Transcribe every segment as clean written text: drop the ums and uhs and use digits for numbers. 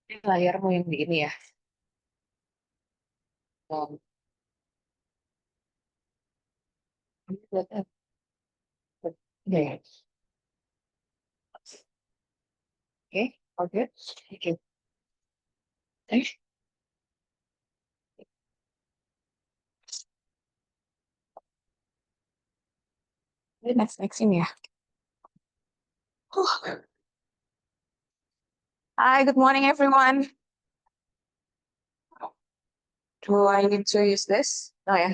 Ini layarmu yang di ini ya. Oh, ya, ya. Oke, oke. Oke. Ini next ini ya. Huh. Hi, good morning, everyone. Do I need to use this? Oh yeah.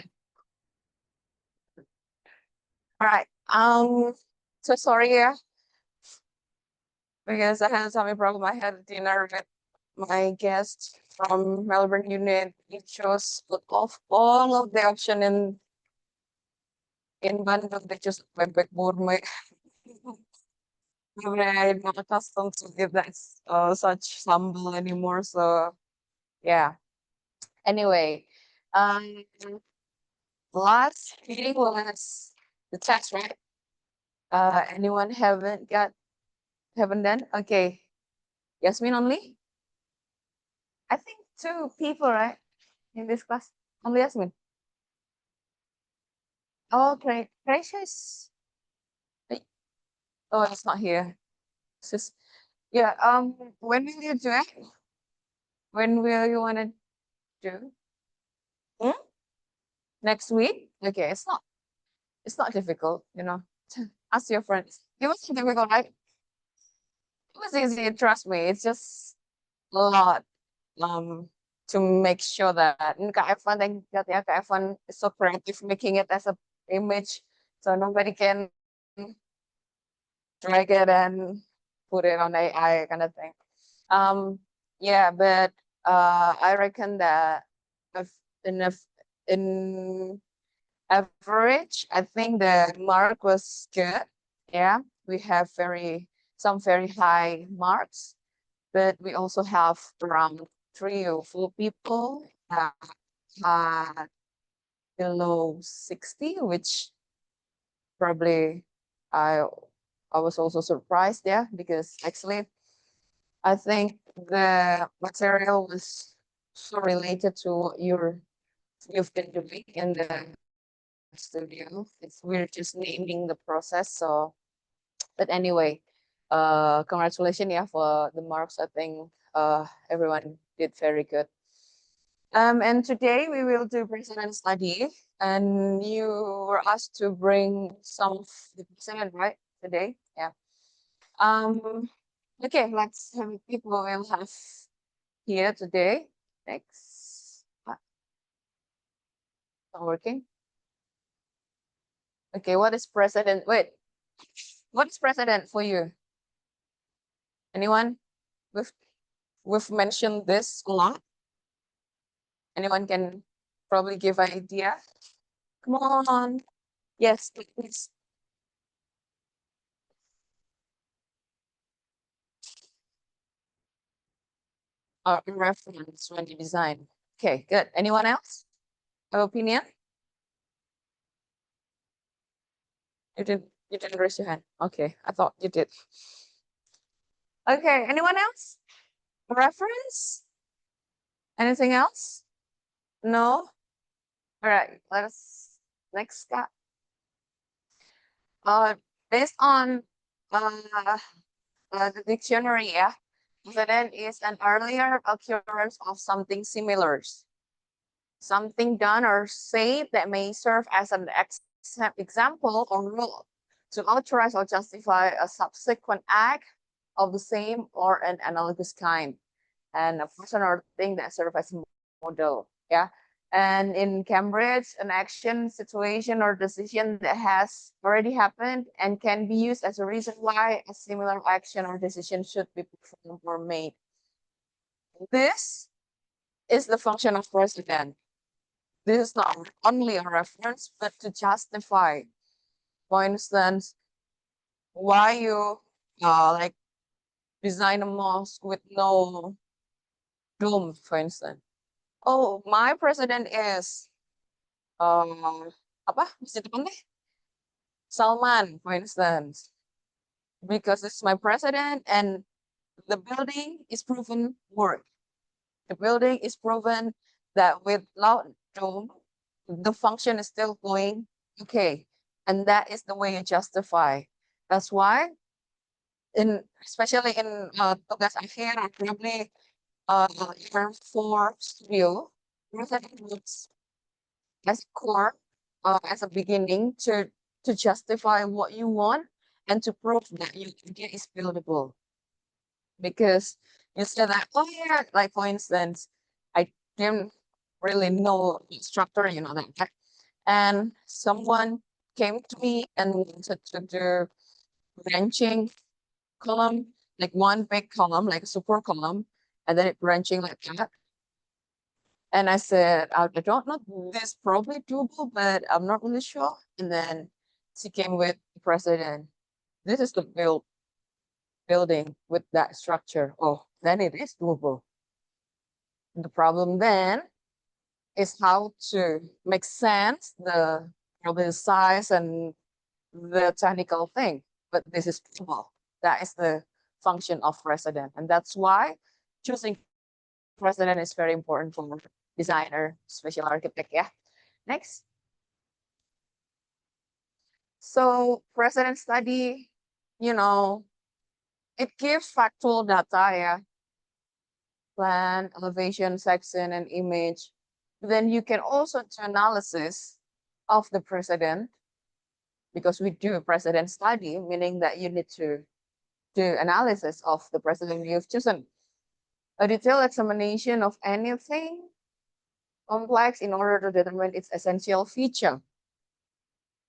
All right. So sorry, yeah, because I had some problem. I had dinner with my guest from Melbourne unit. It chose put off all of the option in Bandung. They just bebek burme. I'm not accustomed to give that such sambal anymore. So yeah. Anyway, um, last meeting was the test, right? Anyone haven't done? Okay, Yasmin only. I think two people, right, in this class. Only Yasmin. Oh, great. Gracious. Oh, it's not here. It's just yeah. When will you do it? When will you want to do? Hmm? Next week? Okay, it's not difficult, you know. Ask your friends. It wasn't difficult, right? It was easy, trust me. It's just a lot to make sure that Kak Evan, thank God, yeah, Kak Evan is so creative making it as a image so nobody can drag it and put it on AI kind of thing. Um, yeah, but I reckon that if in average, I think the mark was good. Yeah, we have very high marks, but we also have around 3 or 4 people that had below 60, which probably I I was also surprised, yeah, because actually I think the material was so related to what you've been doing in the studio. We're just naming the process. So, but anyway, congratulations, yeah, for the marks. I think everyone did very good. And today we will do present study, and you were asked to bring some of the present, right? Today, yeah. Um, okay, let's have people we'll have here today. Next, not working. Okay, what is president? Wait, what is president for you? Anyone? We've we've mentioned this a lot. Anyone can probably give an idea. Come on. Yes, please. Reference when you design. Okay, good. Anyone else have opinion? You didn't raise your hand. Okay, I thought you did. Okay, anyone else? Reference? Anything else? No? All right, let's next step. Uh, based on uh, the dictionary, yeah, incident is an earlier occurrence of something similar, something done or said that may serve as an example or rule to authorize or justify a subsequent act of the same or an analogous kind, and a person or thing that serves as a model. Yeah. And in Cambridge, an action, situation, or decision that has already happened and can be used as a reason why a similar action or decision should be performed or made. This is the function of president. This is not only a reference, but to justify, for instance, why you like design a mosque with no dome, for instance. Oh, my president is apa? Mesti depan deh. Salman, for instance, because it's my president and the building is proven work. The building is proven that with loud dome, the function is still going okay. And that is the way you justify. That's why especially in tugas akhir or probably year 4 studio, method works as a core, as a beginning to justify what you want and to prove that your idea is buildable. Because you said that, oh yeah, like for instance, I didn't really know the structure, that. And someone came to me and wanted to do branching column, like one big column, like a super column, and then it branching like that. And I said, I don't know, this probably doable, but I'm not really sure. And then she came with the president. This is the building with that structure. Oh, then it is doable. The problem then is how to make sense probably the size and the technical thing. But this is doable. That is the function of resident. And that's why choosing president is very important for designer, special architect. Yeah. Next. So president study, it gives factual data, yeah. Plan, elevation, section, and image. Then you can also do analysis of the president because we do a president study, meaning that you need to do analysis of the president you've chosen. A detailed examination of anything complex in order to determine its essential feature.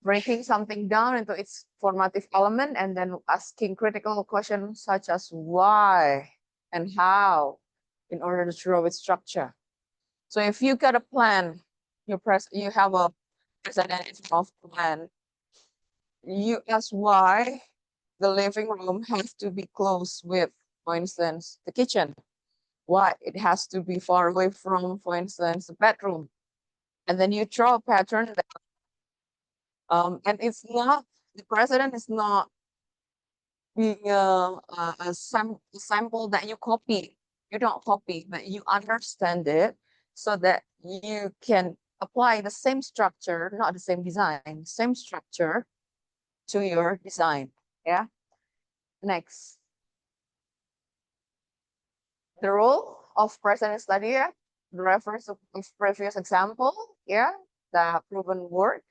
Breaking something down into its formative element and then asking critical questions such as why and how in order to draw its structure. So if you got a plan, you have a president of plan, you ask why the living room has to be close with, for instance, the kitchen. Why it has to be far away from, for instance, the bedroom. And then you draw a pattern that, and it's not, the president is not being a sample that you copy. You don't copy, but you understand it so that you can apply the same structure, not the same design, same structure to your design. Yeah. Next. The role of president study, yeah, the reference of previous example, yeah, the proven work,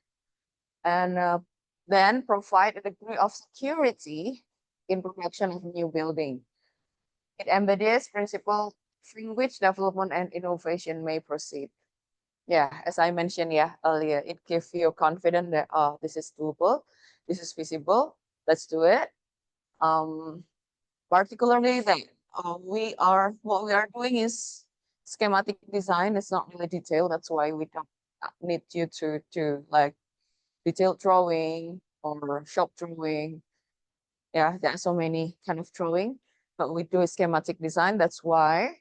and then provide a degree of security in production of a new building. It embodies principles from which development and innovation may proceed. Yeah, as I mentioned, yeah, earlier, it gives you confidence that, oh, this is doable, this is feasible, let's do it. Particularly that what we are doing is schematic design. It's not really detailed. That's why we don't need you to like detailed drawing or shop drawing. Yeah, there are so many kind of drawing, but we do a schematic design. That's why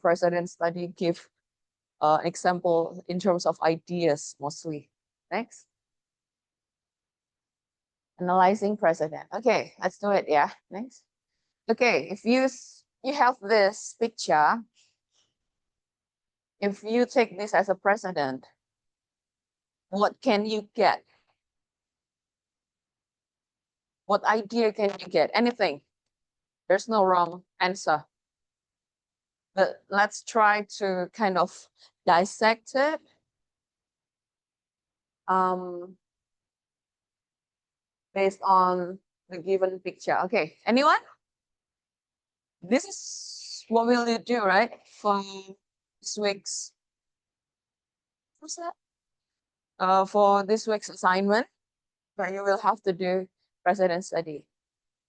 president study give example in terms of ideas mostly. Next. Analyzing president. Okay, let's do it. Yeah, next. Okay, if you have this picture, if you take this as a precedent, what can you get? What idea can you get? Anything. There's no wrong answer. But let's try to kind of dissect it. Based on the given picture. Okay, anyone? This is what will you do, right? For this week's, what's that? For this week's assignment, but you will have to do president study.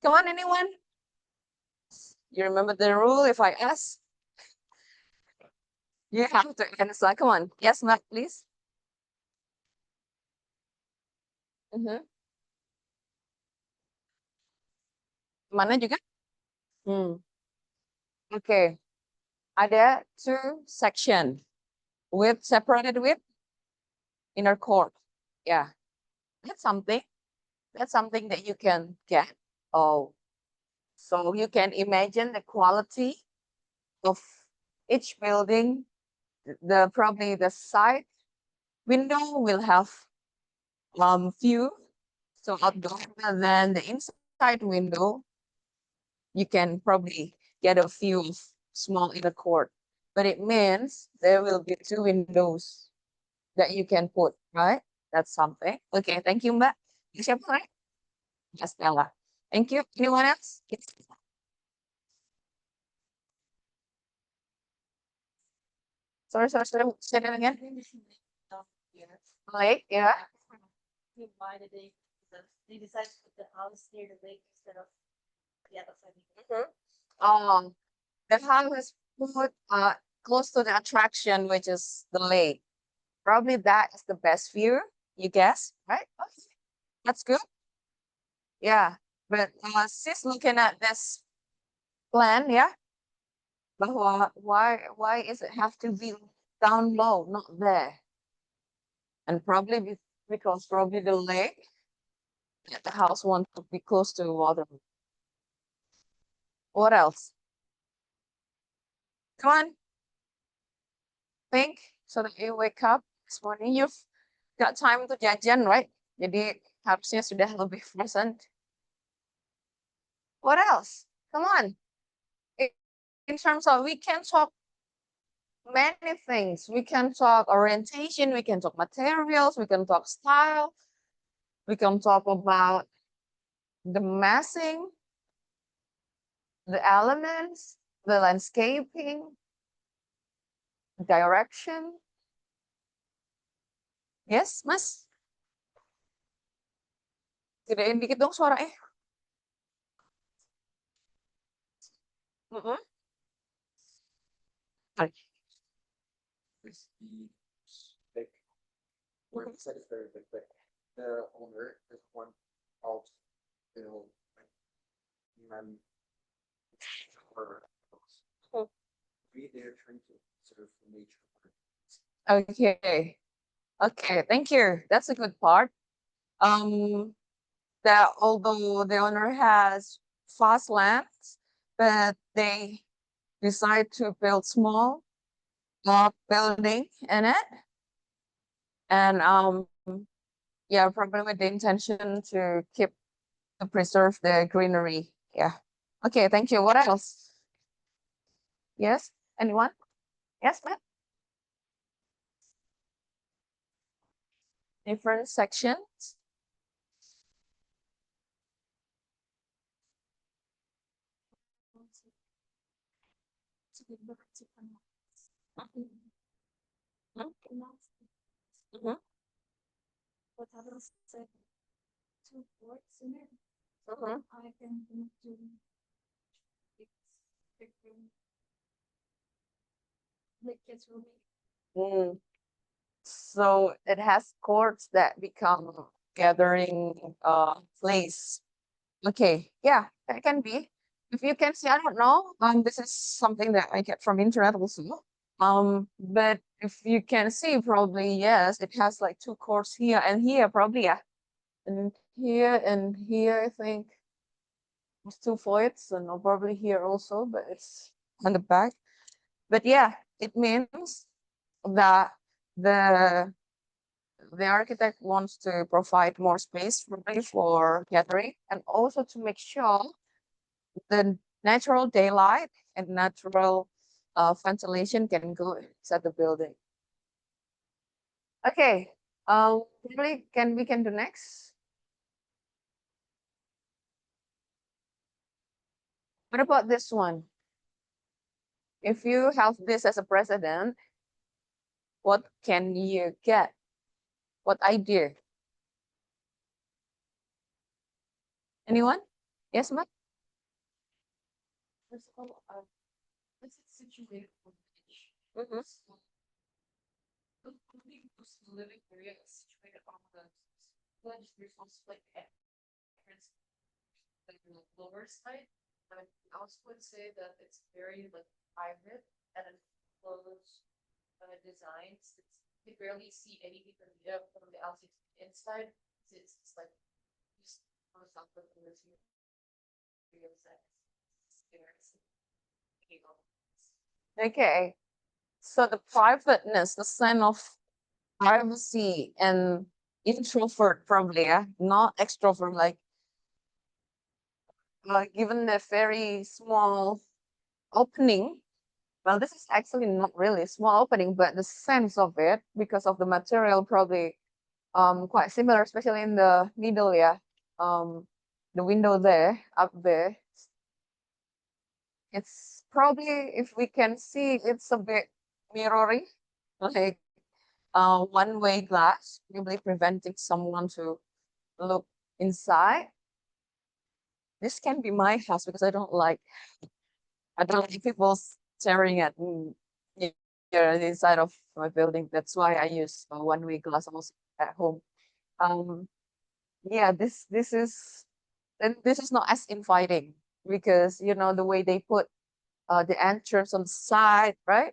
Come on, anyone? You remember the rule? If I ask, you have to answer. Come on. Yes, Matt, please. Mana juga? Okay. Ada 2 section with separated with inner court. Yeah. That's something. That's something that you can get. Oh, So you can imagine the quality of each building. The probably the side window will have view, so outdoor, and then the inside window you can probably get a view of small inner court. But it means there will be two windows that you can put, right? That's something. Okay, thank you, Mbak. Siapa lagi? Mbak Stella. Thank you. Anyone else? Yes. Sorry. Say that again. Lake, yeah. Why did they decided to put the house near the lake instead of the other side? Um, the house is put close to the attraction, which is the lake. Probably that is the best view, you guess, right? Okay, that's good. Yeah, but sis looking at this plan, yeah, bahwa why is it have to be down low, not there? And probably because probably the lake, the house wants to be close to water. What else? Come on, think so that you wake up this morning. You've got time to jajan, right? Jadi harusnya sudah lebih present. What else? Come on. In terms of, we can talk many things. We can talk orientation, we can talk materials, we can talk style, we can talk about the massing, the elements, the landscaping, direction. Yes, Mas? Gedein dikit dong suaranya. Mm-mm. Sorry. Is the big where the site is very big, but the owner is one out, you know, man or Oh. we they're trying to serve the nature. Okay. Okay, thank you. That's a good part. That although the owner has vast lands, but they decide to build small block building in it. And yeah, probably with the intention to keep to preserve the greenery. Yeah. Okay, thank you. What else? Yes, anyone? Yes, ma'am. Different sections. Mhm. What happens said two words in it? Mhm. I can do it's different. Like it's really Mm. So it has courts that become gathering place. Okay, yeah, that can be. If you can see, I don't know. This is something that I get from internet also. But if you can see, probably yes, it has like two courts here and here, probably yeah, and here I think it's two voids, and probably here also, but it's on the back. But yeah, it means that the the architect wants to provide more space probably for gathering and also to make sure the natural daylight and natural ventilation can go inside the building. Okay, probably we can do next. What about this one? If you have this as a president, what can you get? What idea? Anyone? Yes, ma'am? first of all, this is situated on the beach. Mm-hmm. So the living area is situated on the ledge. There's also like entrance like the lower side. I also would say that it's very like private and enclosed designs. You barely see anything from the outside to the inside. It's like just on the top of the real set. there's. Okay. So the privateness, the sign of privacy and introvert probably, yeah, not extrovert, like given the very small opening. Well, this is actually not really a small opening, but the sense of it, because of the material, probably quite similar, especially in the middle, yeah. The window there, up there. It's probably, if we can see, it's a bit mirroring, like one-way glass, probably preventing someone to look inside. This can be my house because I don't like people staring at me here the inside of my building. That's why I use a one-way glass also at home. Um, yeah, this is, and this is not as inviting because you know the way they put the entrance on the side, right?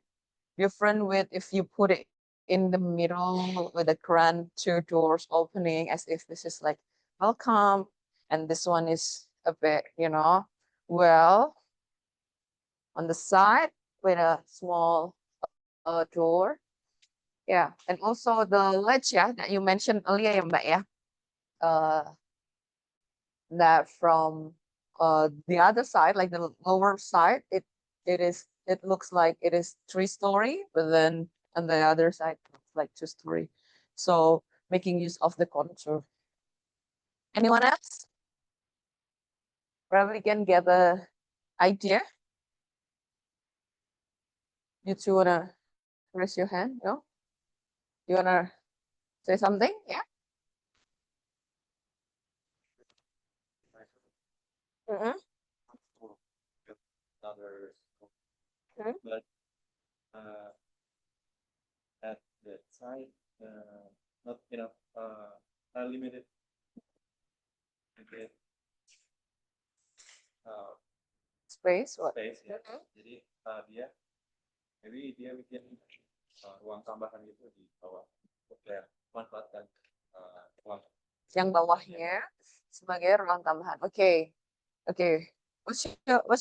Different with if you put it in the middle with the grand two doors opening as if this is like welcome, and this one is a bit, you know, well, on the side with a small door. Yeah, and also the ledge, yeah, that you mentioned earlier, ya, Mbak, ya. That from the other side, like the lower side, it looks like it is 3-story, but then on the other side, it's like 2-story. So making use of the contour. Anyone else? Probably can get the idea. You two wanna raise your hand? No? You wanna say something? Yeah. Mm-hmm. Another, Mhm. but at the side, not unlimited. Okay. Space. What? Space ya. Mhm. Jadi dia, maybe dia bikin ruang tambahan gitu di bawah. Kayak manfaatkan ruang. Yang bawahnya sebagai ruang tambahan. Okay. Okay. What's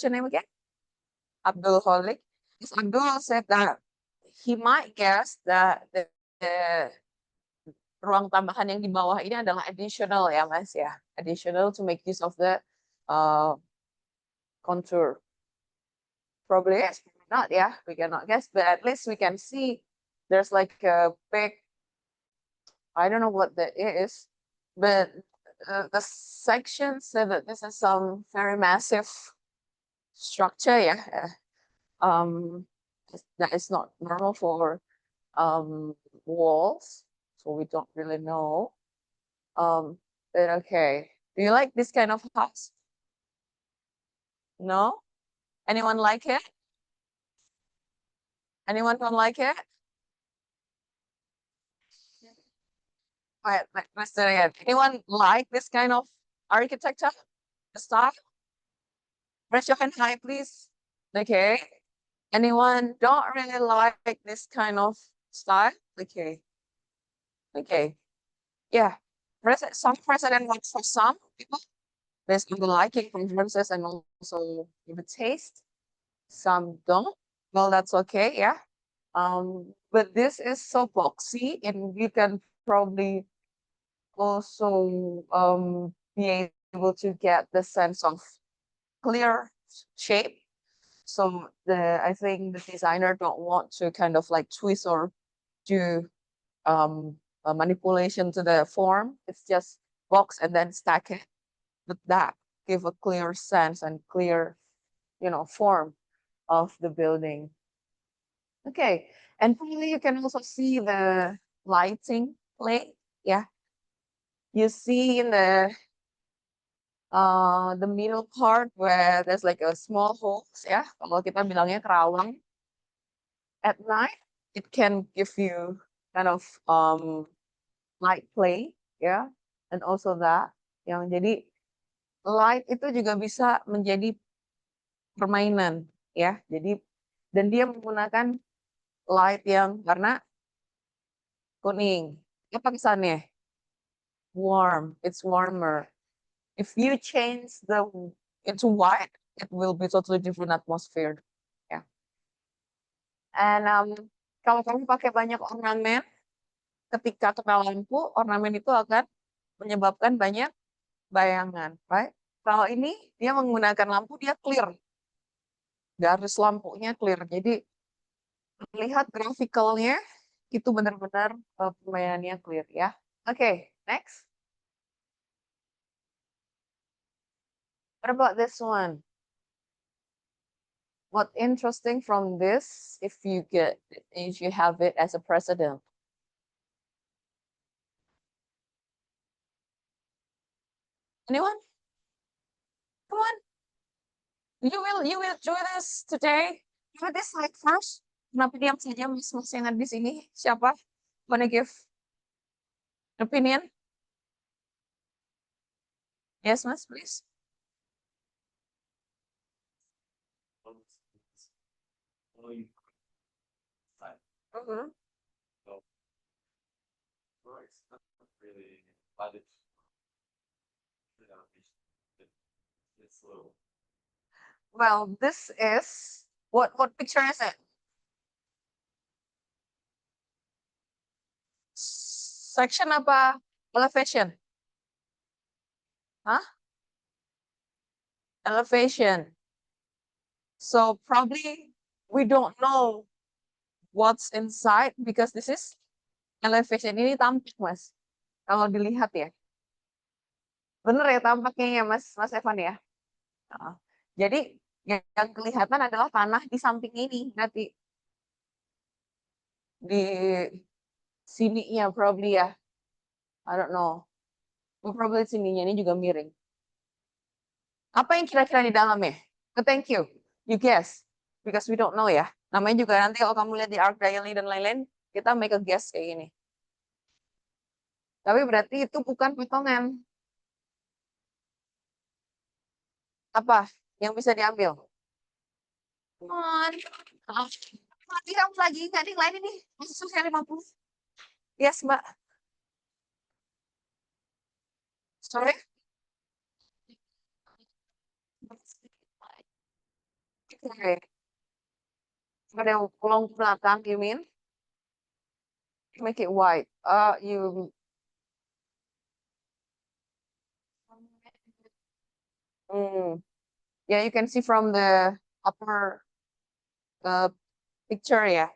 your name again? Abdul Holik. Yes, Abdul said that he might guess that the ruang tambahan yang di bawah ini adalah additional ya Mas ya. Additional to make use of the uh, contour. Probably yes, probably not, yeah. We cannot guess, but at least we can see there's like a big, I don't know what that is, but the section said that this is some very massive structure, yeah. That is not normal for walls, so we don't really know. But okay. Do you like this kind of house? No? Anyone like it? Anyone don't like it? All right, let's do it again. Anyone like this kind of architecture style? Raise your hand high, please. Okay. Anyone don't really like this kind of style? Okay. Okay. Yeah. Some president works for some people based on the liking preferences and also the taste. Some don't. Well, that's okay. Yeah. But this is so boxy, and you can probably also be able to get the sense of clear shape. So I think the designer don't want to kind of like twist or do a manipulation to the form. It's just box and then stack it. But that give a clear sense and clear, form of the building. Okay, and probably you can also see the lighting plate. Yeah, you see in the middle part where there's like a small holes. Yeah, kalau kita bilangnya kerawang. At night, it can give you kind of light play, yeah, and also that. Yang jadi light itu juga bisa menjadi permainan, ya. Jadi dan dia menggunakan light yang warna kuning. Apa kesannya? Warm. It's warmer. If you change into white, it will be totally different atmosphere. Yeah. And kalau kamu pakai banyak ornamen, ketika kena lampu, ornamen itu akan menyebabkan banyak bayangan, right? Kalau ini dia menggunakan lampu, dia clear. Garis lampunya clear. Jadi lihat grafikalnya itu benar-benar permainannya clear ya. Oke, next. What about this one? What interesting from this if you have it as a president? Anyone? Come on. You will do this today. Give this like first. Kenapa diam saja mas yang ada di sini? Siapa? Wanna give opinion? Yes, mas, please. Mhm. It's not really, but it's, it's little. Well, this is what picture is it? Section apa elevation? Huh? Elevation. So probably we don't know what's inside because this is elevation. Ini tampak, Mas. Kalau dilihat ya. Bener ya tampaknya ya, Mas Evan ya. Heeh. Jadi yang kelihatan adalah tanah di samping ini nanti di sininya probably ya. I don't know. Probably sininya ini juga miring. Apa yang kira-kira di dalamnya? Thank you. You guess. Because we don't know ya. Namanya juga nanti kalau kamu lihat di Arc Diary dan lain-lain, kita make a guess kayak gini. Tapi berarti itu bukan potongan. Apa yang bisa diambil? Come on. Mati kamu lagi, nggak ada yang lain ini. Masih sosial 50. Yes, Mbak. Sorry. Okay. Ada kolong belakang, you mean? Make it white. Yeah, you can see from the upper picture, yeah,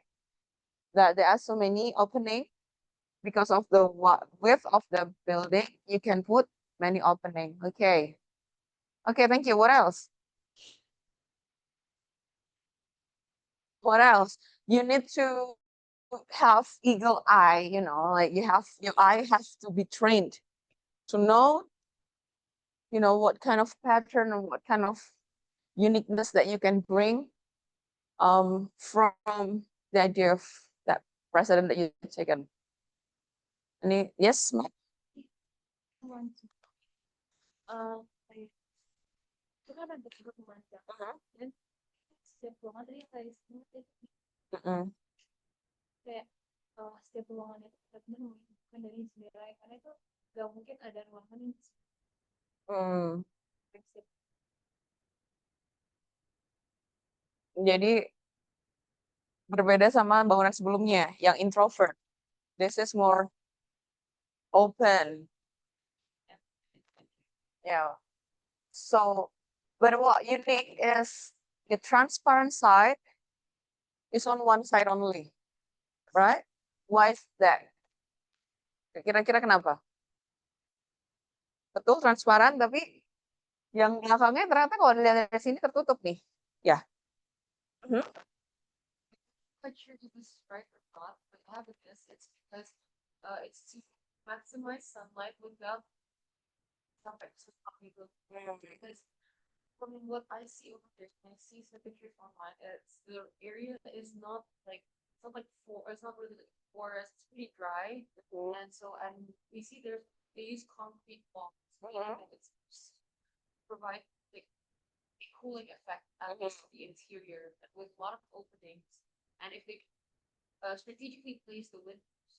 that there are so many opening because of the width of the building. You can put many opening. Okay. Okay, thank you. What else? What else? You need to have eagle eye, like your eye has to be trained to know, what kind of pattern and what kind of uniqueness that you can bring from the idea of that president that you've taken. Yes, Matt? Itu kan ada tiga pemanjang dan setiap ruangan tadi kayak kayak setiap ruangan itu benar-benar menunjukkan dari jendela karena itu nggak mungkin ada ruangan yang Jadi berbeda sama bangunan sebelumnya yang introvert. This is more open. Yeah. So, but what unique is the transparent side is on one side only, right? Why is that? Kira-kira kenapa? Betul transparan, tapi yang belakangnya ternyata kalau dilihat dari sini tertutup nih. Ya. quite sure if this is right or not, but I have a guess. It's because it's to maximize sunlight without because from what I see over there, when I see some pictures online, the area is not like it's not really like forest, it's pretty dry. And so we see they use concrete walls and it's provide like a cooling effect at least the interior with a lot of openings. And if they strategically place the windows,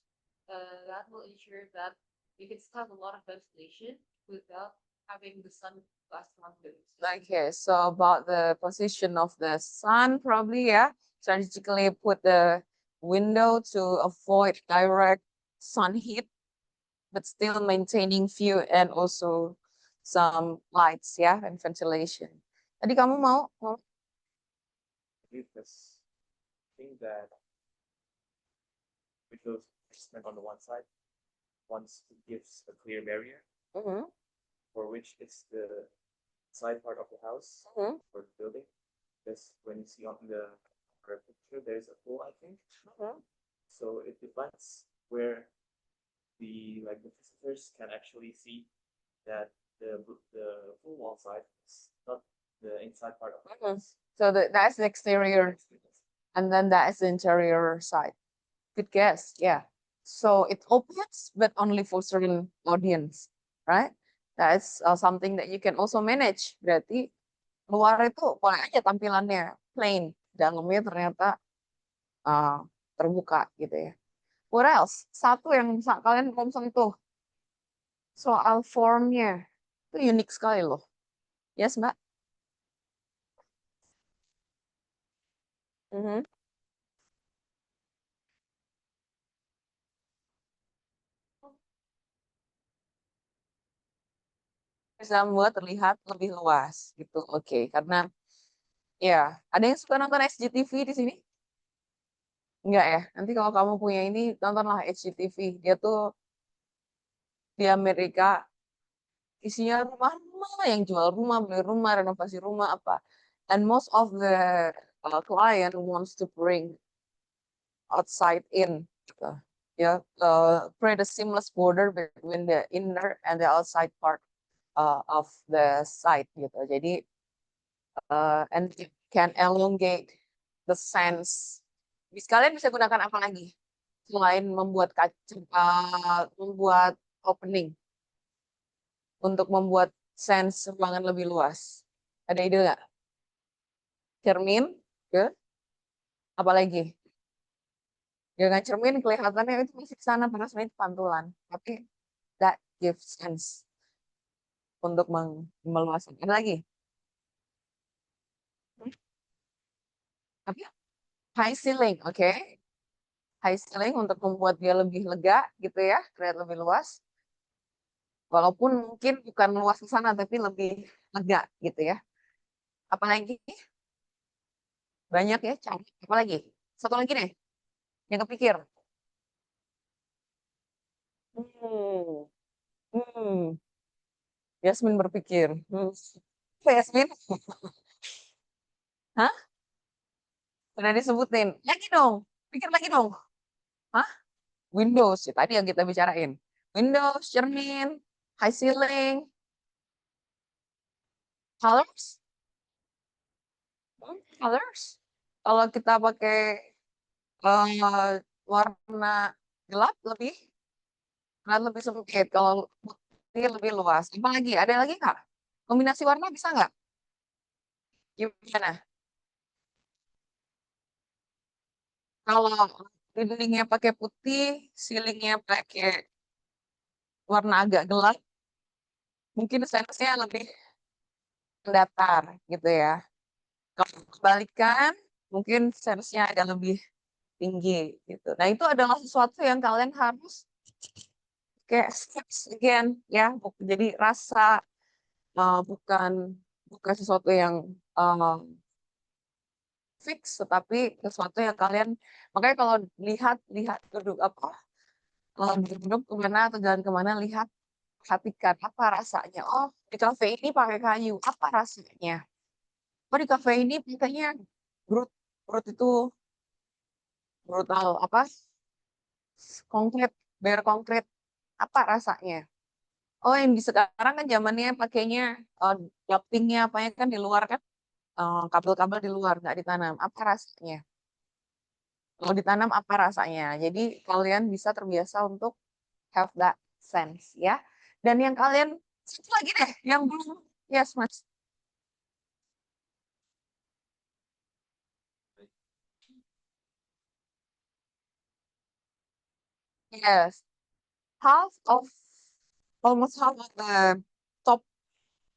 that will ensure that you can still have a lot of ventilation without having the sun last month. Okay, so about the position of the sun, probably, yeah. Strategically put the window to avoid direct sun heat, but still maintaining view and also some lights, yeah, and ventilation. Tadi kamu mau? Leave this thing that windows placement on the one side, once it gives a clear barrier, Mhm, for which it's the side part of the house mhm, or the building. This when you see on the picture, there's a pool, I think. mhm. So it depends where the visitors can actually see that the full wall side is not the inside part of the Mhm. house. So that's the exterior, and then that is the interior side. Good guess, yeah. So it opens, but only for certain audience, right? That is something that you can also manage. Berarti luar itu boleh aja tampilannya plain, dalamnya ternyata uh, terbuka gitu ya. What else? Satu yang kalian belum sentuh soal formnya itu unik sekali loh. Yes, Mbak? Mhm. Bisa membuat terlihat lebih luas gitu. Oke, karena ya ada yang suka nonton SCTV di sini? Enggak ya? Nanti kalau kamu punya ini tontonlah HGTV. Dia tuh di Amerika isinya rumah-rumah yang jual rumah, beli rumah, renovasi rumah apa. And most of the client wants to bring outside in gitu. Ya, create a seamless border between the inner and the outside part of the site gitu. Jadi and it can elongate the sense. Kalian bisa gunakan apa lagi selain membuat membuat opening untuk membuat sense ruangan lebih luas? Ada ide nggak? Cermin, ke? Apalagi? Dengan cermin kelihatannya itu masih ke sana padahal sebenarnya itu pantulan. Tapi that gives sense untuk meluaskan. Ada lagi? Hmm? Apa? High ceiling, oke. High ceiling untuk membuat dia lebih lega gitu ya, terlihat lebih luas. Walaupun mungkin bukan luas ke sana tapi lebih lega gitu ya. Apalagi banyak ya cara. Apalagi? Satu lagi deh yang kepikir. Hmm. Hmm. Yasmin berpikir. Apa Yasmin? Hah? Udah disebutin. Lagi dong. Pikir lagi dong. Hah? Windows. Ya, tadi yang kita bicarain. Windows, cermin, high ceiling, colors. Colors. Kalau kita pakai warna gelap lebih sempit. Kalau putih lebih luas. Apa lagi? Ada lagi nggak? Kombinasi warna bisa nggak? Gimana? Kalau dindingnya pakai putih, ceilingnya pakai warna agak gelap, mungkin sense-nya lebih datar gitu ya. Kalau kebalikan, mungkin sense-nya agak lebih tinggi gitu. Nah, itu adalah sesuatu yang kalian harus kayak steps again ya. Jadi rasa bukan bukan sesuatu yang uh, fix, tetapi sesuatu yang kalian makanya kalau lihat duduk apa duduk kemana atau jalan kemana lihat perhatikan apa rasanya. Oh, di kafe ini pakai kayu, apa rasanya? Oh, di kafe ini pakainya brut brut itu brutal apa? Konkret, bare konkret. Apa rasanya? Oh, yang di sekarang kan zamannya pakainya ductingnya apanya kan di luar kan, kabel-kabel di luar nggak ditanam. Apa rasanya? Kalau ditanam apa rasanya? Jadi kalian bisa terbiasa untuk have that sense ya. Dan yang kalian satu lagi deh yang belum yes Mas. Yes. Half of almost half of the top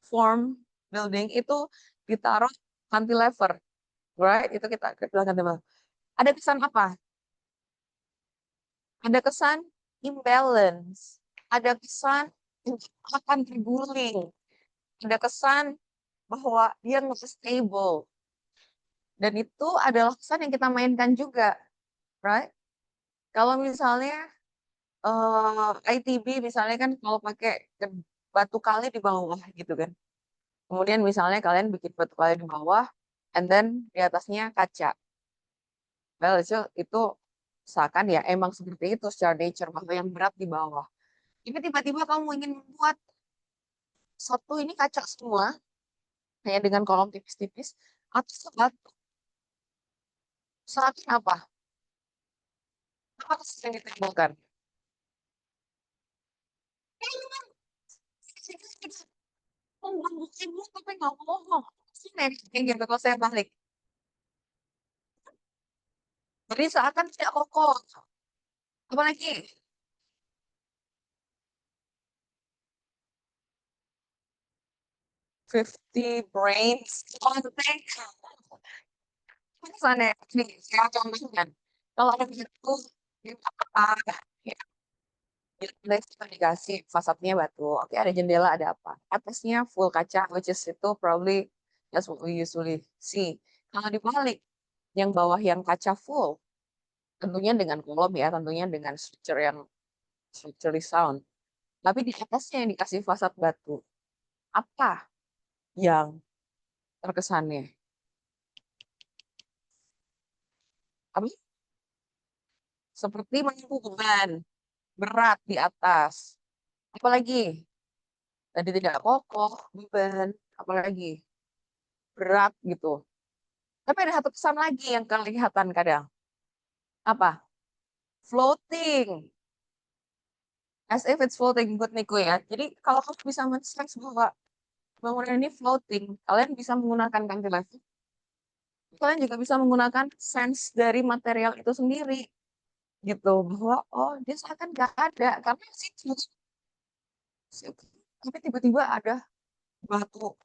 form building itu ditaruh cantilever, right? Itu kita bilang cantilever. Ada kesan apa? Ada kesan imbalance, ada kesan akan terguling, ada kesan bahwa dia nggak stable. Dan itu adalah kesan yang kita mainkan juga, right? Kalau misalnya ITB misalnya kan kalau pakai batu kali di bawah gitu kan. Kemudian misalnya kalian bikin batu kali di bawah, and then di atasnya kaca. Well, itu seakan ya emang seperti itu secara nature bahwa yang berat di bawah. Tapi tiba-tiba kamu ingin membuat satu ini kaca semua, hanya dengan kolom tipis-tipis, atau sebatu. Saat apa? Apa yang ditimbulkan? Ibu tapi nggak bohong. Sini, kayak gitu kalau saya balik. Jadi seakan tidak kokoh. Apalagi? 50 brains on the thing. Misalnya, nih, saya contohkan. Kalau ada batu, ya, kita dikasih fasadnya batu. Oke, ada jendela, ada apa? Atasnya full kaca, which is itu probably that's what we usually see. Kalau dibalik, yang bawah yang kaca full, tentunya dengan kolom ya, tentunya dengan structure yang structurally sound. Tapi di atasnya yang dikasih fasad batu, apa yang terkesannya? Apa? Seperti menunggu beban berat di atas. Apalagi? Tadi tidak kokoh, beban, apalagi? Berat gitu. Tapi ada satu kesan lagi yang kelihatan kadang. Apa? Floating. As if it's floating buat Niko ya. Jadi kalau kamu bisa men-sense bahwa bangunan ini floating, kalian bisa menggunakan cantilever. Kalian juga bisa menggunakan sense dari material itu sendiri. Gitu. Bahwa, oh dia seakan gak ada. Karena sih, tapi tiba-tiba ada batu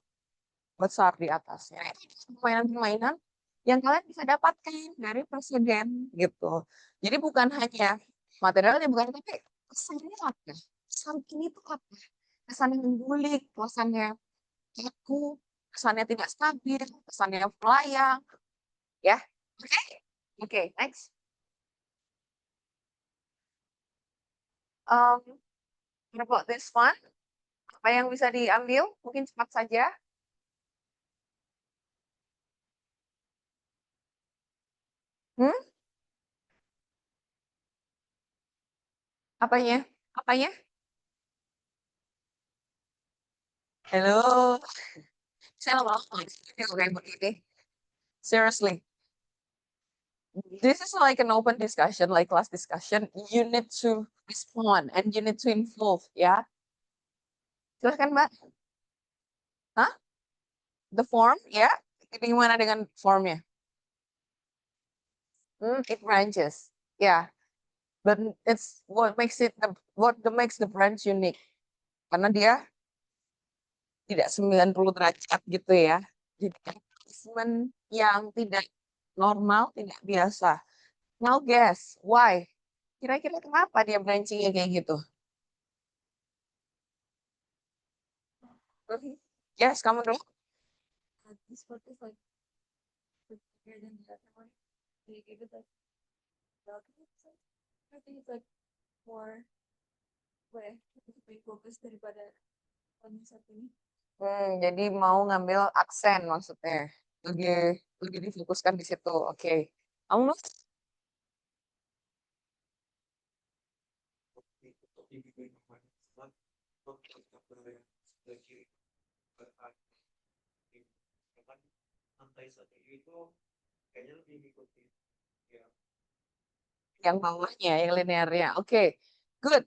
besar di atasnya. Itu permainan-permainan yang kalian bisa dapatkan dari presiden gitu. Jadi bukan hanya materialnya, bukan tapi kesannya apa? Kesan ini tuh apa? Kesan yang mengguling, kesannya kaku, kesannya tidak stabil, kesannya melayang, ya. Oke, oke, next. What about this one? Apa yang bisa diambil? Mungkin cepat saja. Hmm? Apanya? Apanya? Halo. Saya mau kayak begini. Seriously. This is like an open discussion, like class discussion. You need to respond and you need to involve, ya. Silahkan, Mbak. Hah? The form, ya? Gimana dengan formnya? It branches. Yeah. But it's what makes the branch unique. Karena dia tidak 90 derajat gitu ya. Jadi placement yang tidak normal, tidak biasa. Now guess, why? Kira-kira kenapa dia branchingnya kayak gitu? Yes, kamu dulu. This part is like bigger than the other one. They give it like balcony. I think it's like more lebih fokus daripada one satu ini. Jadi mau ngambil aksen maksudnya. Lebih difokuskan di situ. Oke. Kamu Mas? Lantai satu itu kayaknya lebih ngikutin ya. Yang bawahnya, yang linearnya. Oke, good.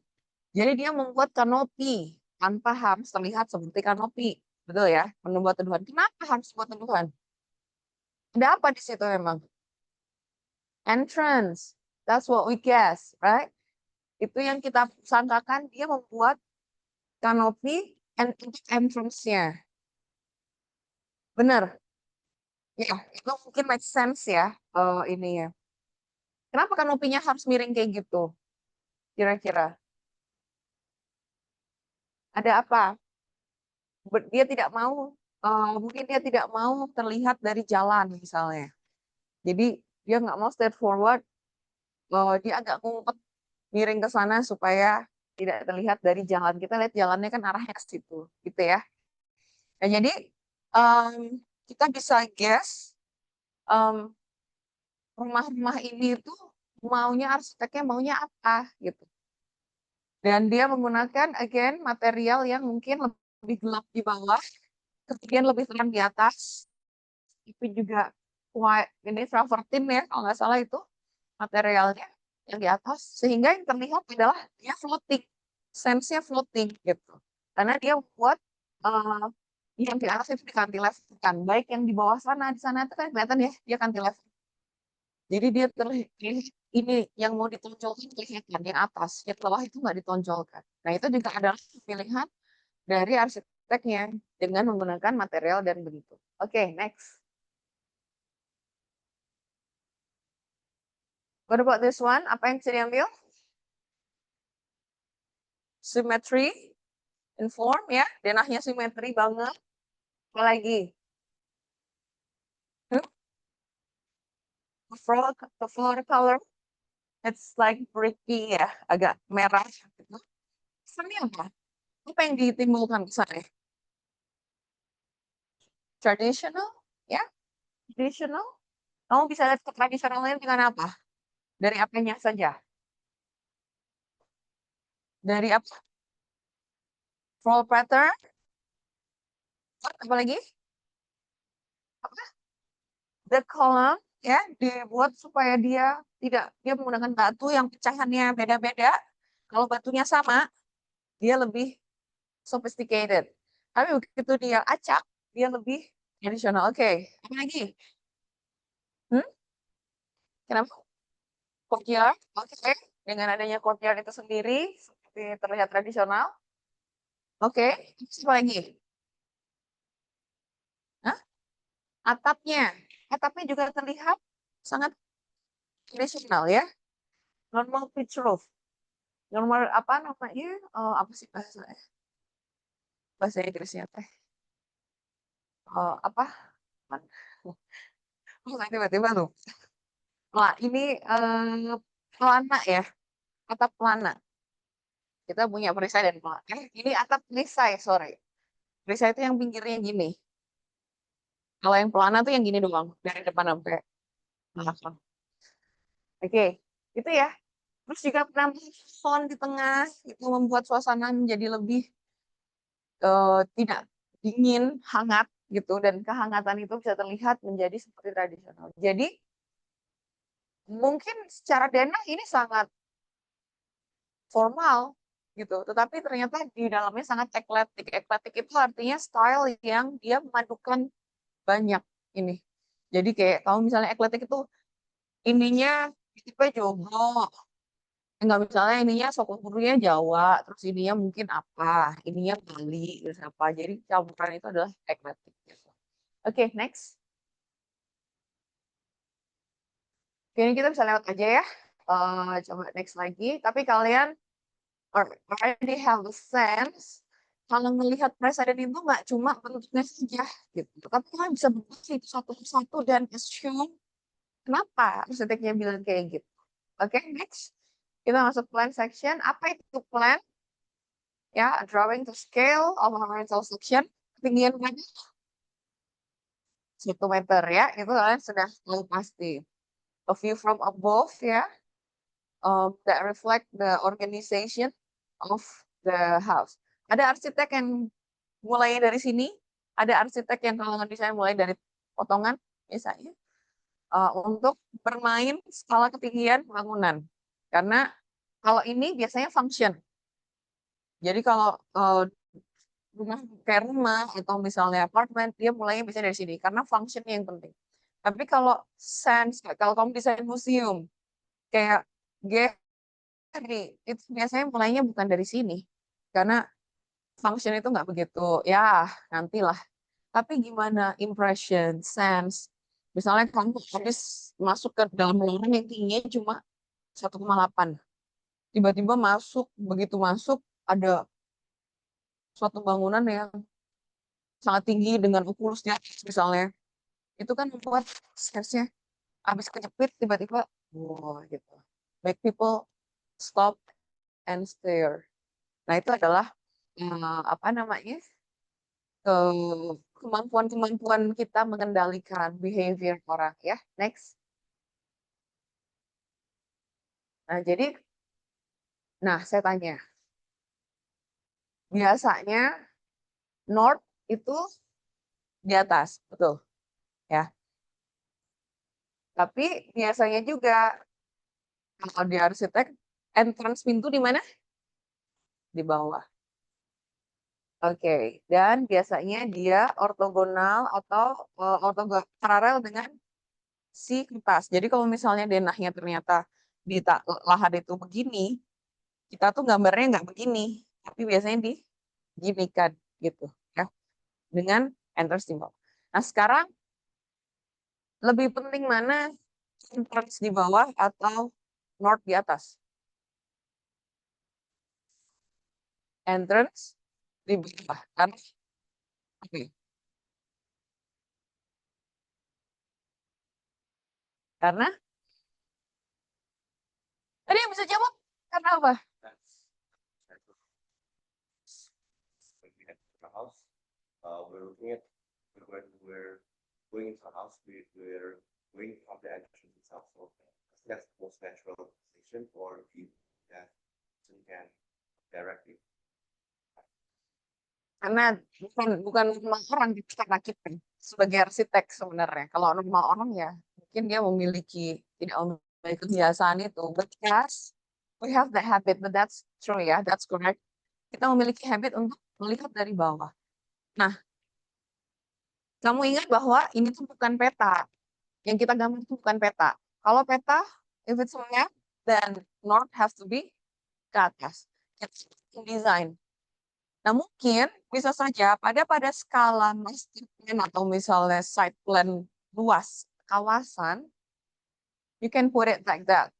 Jadi dia membuat kanopi tanpa harus terlihat seperti kanopi. Betul ya? Membuat teduhan. Kenapa harus buat teduhan? Ada apa di situ memang? Entrance. That's what we guess, right? Itu yang kita sangkakan dia membuat kanopi and untuk entrance-nya. Bener. Ya, itu mungkin make sense ya, ini ya. Kenapa kanopinya harus miring kayak gitu? Kira-kira ada apa? Dia tidak mau, mungkin dia tidak mau terlihat dari jalan misalnya. Jadi dia nggak mau straight forward, dia agak ngumpet miring ke sana supaya tidak terlihat dari jalan. Kita lihat jalannya kan arahnya ke situ, gitu ya. Nah, jadi kita bisa guess rumah-rumah ini tuh maunya arsiteknya maunya apa gitu. Dan dia menggunakan again material yang mungkin lebih gelap di bawah, kemudian lebih terang di atas. Itu juga white, ini travertine ya kalau nggak salah itu materialnya yang di atas. Sehingga yang terlihat adalah dia floating, sense-nya floating gitu. Karena dia buat yang di atas itu dikantileverkan, baik yang di bawah sana, di sana itu kan kelihatan ya, dia kantilever. Jadi dia terlihat ini yang mau ditonjolkan kelihatan yang atas, yang bawah itu nggak ditonjolkan. Nah itu juga adalah pilihan dari arsiteknya dengan menggunakan material dan begitu. Oke, next. What about this one? Apa yang bisa diambil? Symmetry, inform ya, denahnya simetri banget. Apa lagi? The floor color, it's like bricky ya, agak merah. Gitu. Kesannya apa? Apa yang ditimbulkan kesannya? Traditional, ya, traditional. Kamu bisa lihat ke tradisionalnya dengan apa? Dari apanya saja? Dari apa? Floor pattern, apa lagi? Apa? The column, ya, dibuat supaya dia menggunakan batu yang pecahannya beda-beda. Kalau batunya sama, dia lebih sophisticated. Tapi begitu dia acak, dia lebih tradisional. Oke, apa lagi? Kenapa? Courtyard, oke. Dengan adanya courtyard itu sendiri, seperti terlihat tradisional. Oke, apa lagi? Hah? Atapnya. Atapnya juga terlihat sangat tradisional ya. Normal pitch roof. Normal apa namanya? Apa sih bahasanya? Bahasa Inggrisnya teh. Apa? Saya tiba-tiba lupa. Wah, ini pelana ya. Atap pelana. Kita punya perisai dan pelana. Ini atap perisai, sorry. Perisai itu yang pinggirnya gini. Kalau yang pelana tuh yang gini doang. Dari depan sampai belakang. Oke, itu ya. Terus juga penambahan font di tengah itu membuat suasana menjadi lebih tidak dingin, hangat gitu dan kehangatan itu bisa terlihat menjadi seperti tradisional. Jadi mungkin secara denah ini sangat formal gitu, tetapi ternyata di dalamnya sangat ekletik. Ekletik itu artinya style yang dia memadukan banyak ini. Jadi kayak kalau misalnya ekletik itu ininya tipe Jowo, enggak misalnya ininya soko gurunya Jawa, terus ininya mungkin apa, ininya Bali, terus apa. Jadi campuran itu adalah ekletik. Gitu. Oke, next. Oke, ini kita bisa lewat aja ya. Coba next lagi. Tapi kalian already have a sense kalau melihat presiden itu nggak cuma bentuknya saja gitu. Tapi kalian bisa membaca itu satu persatu dan assume kenapa arsiteknya bilang kayak gitu. Oke, next. Kita masuk plan section. Apa itu plan? Ya, drawing to scale of horizontal section. Ketinggian berapa? 1 meter ya. Itu kalian sudah tahu pasti. A view from above ya. That reflect the organization of the house. Ada arsitek yang mulai dari sini, ada arsitek yang kalau ngedesain mulai dari potongan misalnya untuk bermain skala ketinggian bangunan. Karena kalau ini biasanya function. Jadi kalau rumah kayak rumah atau misalnya apartemen, dia mulainya bisa dari sini karena functionnya yang penting. Tapi kalau sense, kalau kamu desain museum kayak itu biasanya mulainya bukan dari sini karena function itu nggak begitu ya nantilah. Tapi gimana impression, sense? Misalnya kamu habis masuk ke dalam lorong yang tingginya cuma 1,8. Tiba-tiba masuk, begitu masuk ada suatu bangunan yang sangat tinggi dengan ukulusnya misalnya. Itu kan membuat sense-nya habis kejepit tiba-tiba wah gitu. Make people stop and stare. Nah, itu adalah apa namanya? Kemampuan-kemampuan kita mengendalikan behavior orang ya. Next. Nah, jadi saya tanya, biasanya north itu di atas, betul ya. Tapi biasanya juga kalau di arsitek entrance pintu di mana? Di bawah. Oke, dan biasanya dia ortogonal atau paralel dengan si kertas. Jadi kalau misalnya denahnya ternyata di lahan itu begini, kita tuh gambarnya nggak begini, tapi biasanya diginikan gitu ya, dengan enter symbol. Nah, sekarang lebih penting mana entrance di bawah atau north di atas? Entrance di bawah. Karena oke. Karena tadi yang bisa jawab karena apa? That's when we enter the house. We're looking at when we're going into the house, we're going from the entrance itself. So that's the most natural position or view that you can directly. Karena bukan normal orang karena kita sebagai arsitek sebenarnya. Kalau normal orang ya mungkin dia tidak memiliki kebiasaan itu. But yes, we have the habit, but that's true ya, that's correct. Kita memiliki habit untuk melihat dari bawah. Nah, kamu ingat bahwa ini tuh bukan peta. Yang kita gambar itu bukan peta. Kalau peta, if it's a map, then north has to be ke atas. It's design. Nah, mungkin bisa saja pada skala master plan atau misalnya site plan luas kawasan, you can put it like that.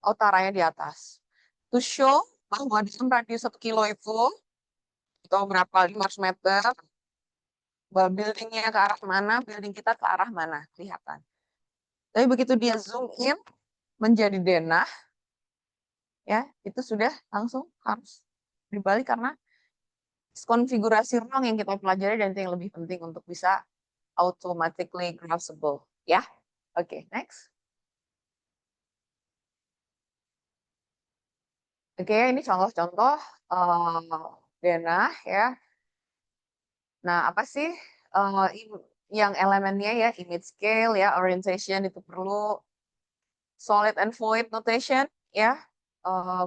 Utaranya di atas. To show bahwa di radius 1 kilo itu, atau berapa, 500 meter, bahwa buildingnya ke arah mana, building kita ke arah mana, kelihatan. Tapi begitu dia zoom in, menjadi denah, ya, itu sudah langsung harus dibalik karena konfigurasi ruang yang kita pelajari dan itu yang lebih penting untuk bisa automatically graspable. Ya, oke, next. Oke, ini contoh-contoh denah ya. Nah, apa sih yang elemennya ya, image scale ya, orientation itu perlu, solid and void notation ya.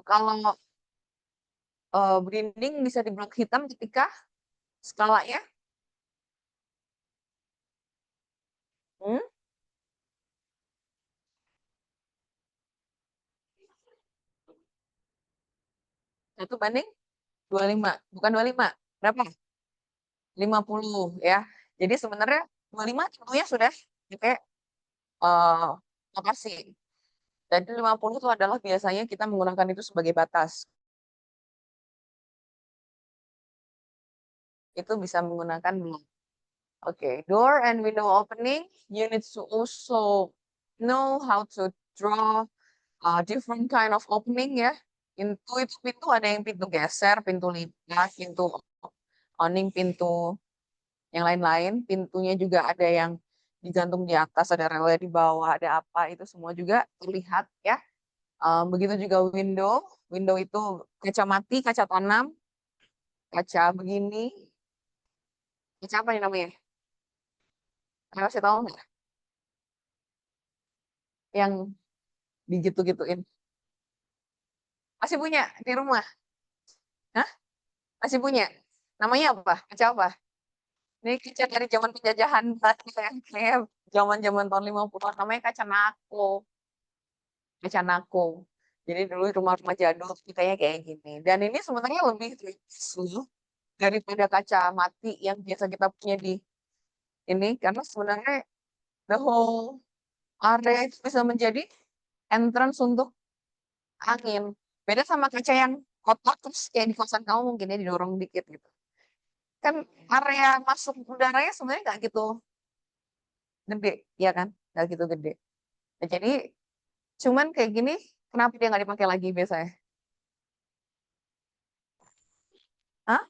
Kalau branding bisa di blok hitam ketika skalanya. Hmm? 1:25, bukan 25. Berapa? 50 ya. Jadi sebenarnya 25 tentunya sudah pakai lokasi. Dan 50 itu adalah biasanya kita menggunakan itu sebagai batas. Itu bisa menggunakan blok. Oke, door and window opening, you need to also know how to draw different kind of opening ya. Pintu ada yang pintu geser, pintu lipat, pintu awning, pintu yang lain-lain. Pintunya juga ada yang digantung di atas, ada relnya di bawah, ada apa, itu semua juga terlihat ya. Begitu juga window itu kaca mati, kaca tanam, kaca begini. Kaca apa nih namanya? Kalian masih tahu nggak? Yang digitu-gituin. Masih punya di rumah? Hah? Masih punya? Namanya apa? Kaca apa? Ini kaca dari zaman penjajahan kayak zaman-zaman tahun 50-an, namanya kaca nako. Kaca nako. Jadi dulu rumah-rumah jadul kayaknya kayak gini. Dan ini sebenarnya lebih luas daripada kaca mati yang biasa kita punya di ini karena sebenarnya the whole area itu bisa menjadi entrance untuk angin. Beda sama kaca yang kotak terus kayak di kosan kamu mungkin ya didorong dikit gitu. Kan area masuk udaranya sebenarnya nggak gitu gede, ya kan? Nggak gitu gede. Nah, jadi cuman kayak gini, kenapa dia nggak dipakai lagi biasanya? Hah?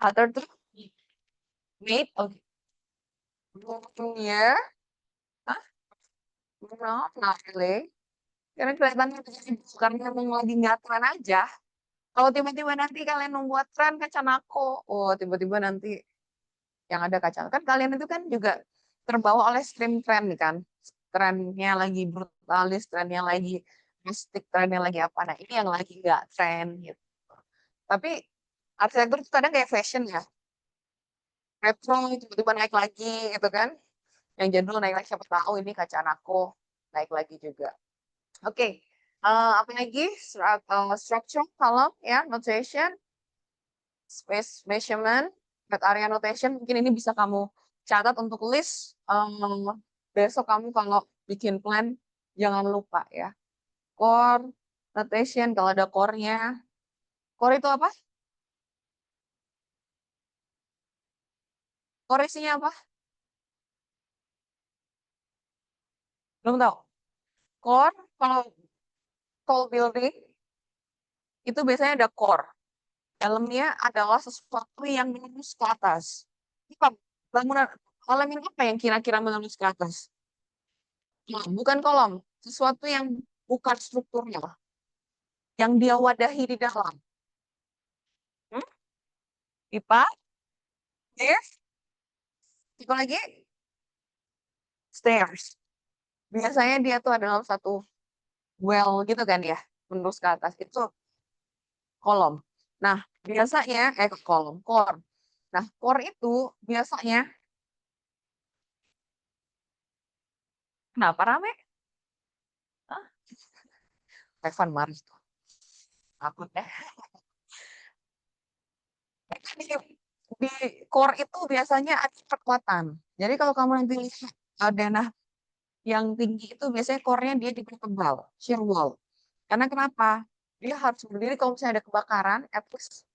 Other tuh made? Oke. Yeah. Hah? No, not really. Karena kelihatannya karena emang lagi nggak tren aja. Kalau tiba-tiba nanti kalian membuat tren kaca nako, oh tiba-tiba nanti yang ada kaca. Kan kalian itu kan juga terbawa oleh stream trend kan. Trennya lagi brutalis, trennya lagi mistik, trennya lagi apa. Nah ini yang lagi nggak tren gitu. Tapi arsitektur itu kadang kayak fashion ya. Retro tiba-tiba naik lagi gitu kan. Yang jadul naik lagi siapa tahu ini kaca nako naik lagi juga. Oke. Apa lagi? Structure, column, ya, notation, space measurement, bed area notation. Mungkin ini bisa kamu catat untuk list. Besok kamu kalau bikin plan, jangan lupa ya. Core, notation, kalau ada core-nya. Core itu apa? Core isinya apa? Belum tahu. Core, kalau tall building, itu biasanya ada core. Dalamnya adalah sesuatu yang menembus ke atas. Apa? Bangunan elemen apa yang kira-kira menembus ke atas? Nah, bukan kolom, sesuatu yang bukan strukturnya, yang dia wadahi di dalam. Hmm? Pipa, stairs, apa lagi? Stairs. Biasanya dia tuh adalah satu well gitu kan ya, menembus ke atas. Itu kolom. Nah, biasanya, kolom, core. Nah, core itu biasanya, kenapa rame? Hah? Evan marah tuh. Takut deh. Di core itu biasanya ada kekuatan. Jadi kalau kamu nanti lihat denah yang tinggi itu biasanya core-nya dia dipertebal, shear wall. Karena kenapa? Dia harus berdiri kalau misalnya ada kebakaran, at least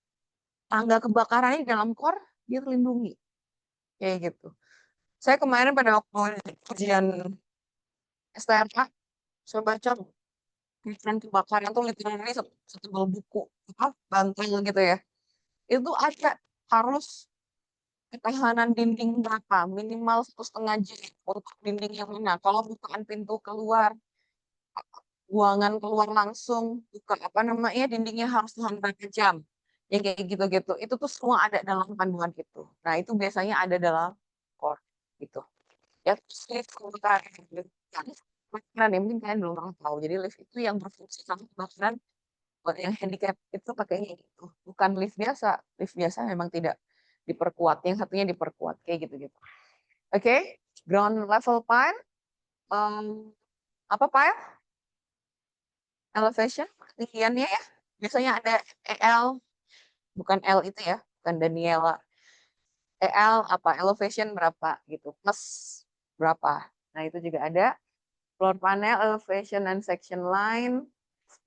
tangga kebakarannya di dalam core dia terlindungi. Kayak gitu. Saya kemarin pada waktu ujian STMA, saya baca pikiran kebakaran tuh literally setebal buku, apa, bantal gitu ya. Itu ada harus ketahanan dinding berapa? Minimal 1,5 J untuk dinding yang mana? Kalau bukaan pintu keluar, buangan keluar langsung, buka apa namanya, dindingnya harus tahan berapa jam. Ya kayak gitu-gitu. Itu tuh semua ada dalam panduan itu. Nah, itu biasanya ada dalam core gitu. Ya, terus lift kebakaran. Kebakaran ya, mungkin kalian belum pernah tahu. Jadi lift itu yang berfungsi sama kebakaran buat yang handicap itu pakainya gitu. Bukan lift biasa. Lift biasa memang tidak diperkuat. Yang satunya diperkuat kayak gitu-gitu. Oke, ground level pile. Apa pile? Elevation, ketinggiannya ya. Biasanya ada EL, bukan L itu ya, bukan Daniela. EL apa, elevation berapa gitu, plus berapa. Nah itu juga ada. Floor panel, elevation and section line,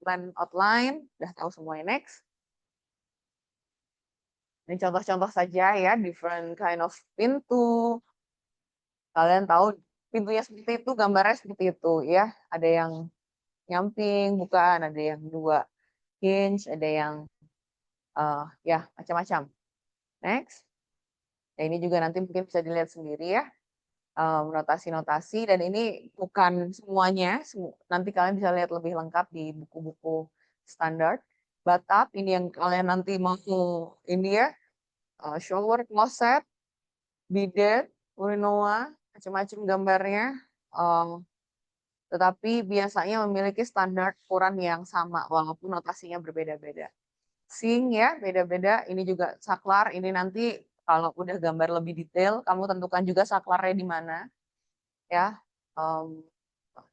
plan outline, udah tahu semuanya next. Ini contoh-contoh saja ya, different kind of pintu. Kalian tahu pintunya seperti itu, gambarnya seperti itu ya. Ada yang nyamping, bukan, ada yang dua hinge, ada yang ya macam-macam. Next. Ya, ini juga nanti mungkin bisa dilihat sendiri ya. Notasi-notasi dan ini bukan semuanya. Nanti kalian bisa lihat lebih lengkap di buku-buku standar. Bathtub ini yang kalian nanti mau ini ya. Shower, closet, bidet, urinoa, macam-macam gambarnya. Um, tetapi biasanya memiliki standar ukuran yang sama walaupun notasinya berbeda-beda. Sink ya, beda-beda. Ini juga saklar. Ini nanti kalau udah gambar lebih detail, kamu tentukan juga saklarnya di mana. Ya,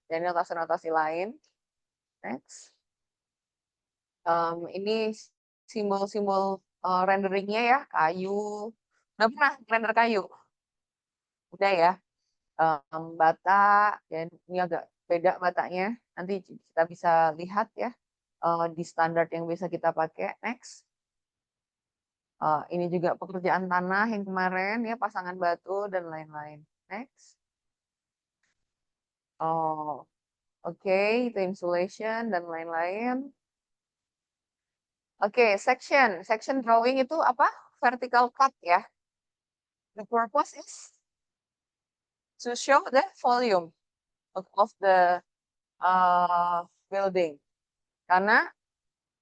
dan notasi-notasi lain. Next. Ini simbol-simbol renderingnya ya, kayu. Udah pernah render kayu? Udah ya. Bata, dan ini agak beda batanya. Nanti kita bisa lihat ya di standar yang bisa kita pakai. Next. Ini juga pekerjaan tanah yang kemarin ya, pasangan batu dan lain-lain. Next. Oh, oke, itu insulation dan lain-lain. Oke, section. Section drawing itu apa? Vertical cut ya. The purpose is to show the volume of the building. Karena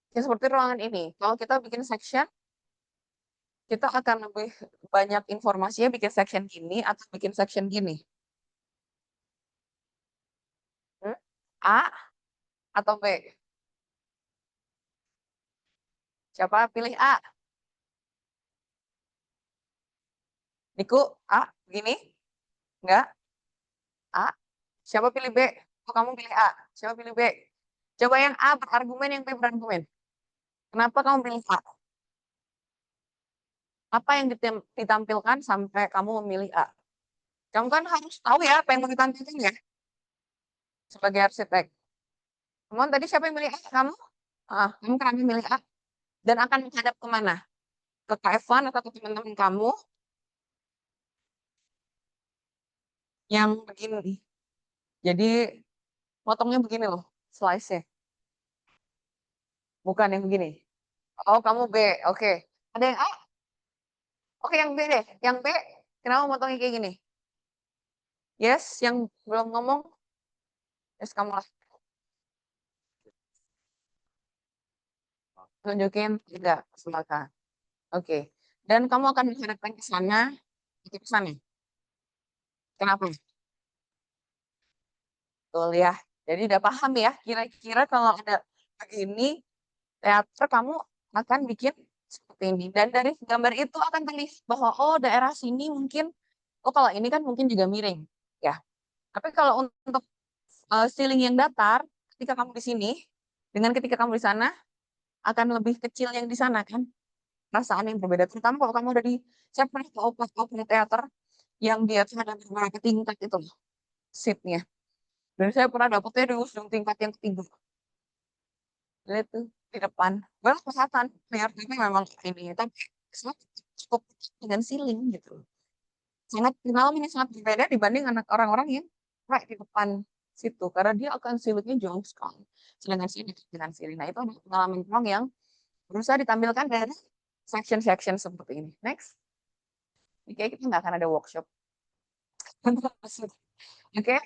ya seperti ruangan ini, kalau kita bikin section, kita akan lebih banyak informasinya bikin section gini atau bikin section gini. Hmm? A atau B? Siapa pilih A? Niku, A, begini? Enggak? A. Siapa pilih B? Oh, kamu pilih A. Siapa pilih B? Coba yang A berargumen, yang B berargumen. Kenapa kamu pilih A? Apa yang ditampilkan sampai kamu memilih A? Kamu kan harus tahu ya apa yang mau ditampilkan ya sebagai arsitek. Kamu tadi siapa yang milih A? Kamu? Kamu kenapa milih A? Dan akan menghadap kemana? Ke Kak atau ke teman-teman kamu yang begini. Jadi potongnya begini loh, slice-nya. Bukan yang begini. Oh, kamu B. Oke. Ada yang A? Oke, yang B deh. Yang B, kenapa potongnya kayak gini? Yes, yang belum ngomong. Yes, kamu lah. Tunjukin. Tidak, silakan. Oke. Dan kamu akan menghadapkan ke sana, ke sana. Kenapa? Betul ya. Jadi udah paham ya, kira-kira kalau ada begini, teater kamu akan bikin seperti ini. Dan dari gambar itu akan terlihat bahwa, oh daerah sini mungkin, oh kalau ini kan mungkin juga miring. Ya. Tapi kalau untuk ceiling yang datar, ketika kamu di sini, dengan ketika kamu di sana, akan lebih kecil yang di sana kan. Perasaan yang berbeda. Terutama kalau kamu udah di, saya pernah ke opera teater, yang dia tuh ada beberapa tingkat itu loh, seatnya. Dan saya pernah dapetnya di ujung tingkat yang ketiga. Lihat tuh di depan. Well, kelihatan lihatnya memang ini, tapi sangat cukup dengan ceiling gitu. Sangat pengalaman yang sangat berbeda dibanding anak orang-orang yang right di depan situ, karena dia akan ceilingnya jauh sekali. Sedangkan sini dekat dengan ceiling. Nah, itu adalah pengalaman orang yang berusaha ditampilkan dari section-section seperti ini. Next. Ini kayak kita nggak akan ada workshop. Oke,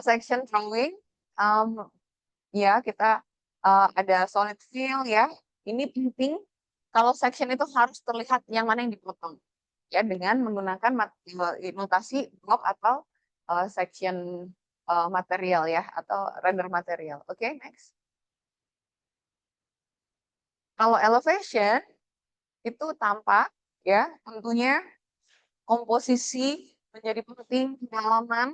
section drawing. Ya, kita ada solid fill ya. Ini penting kalau section itu harus terlihat yang mana yang dipotong. Ya, dengan menggunakan notasi block atau section material ya, atau render material. Oke, next. Kalau elevation itu tampak ya, tentunya komposisi menjadi penting, kedalaman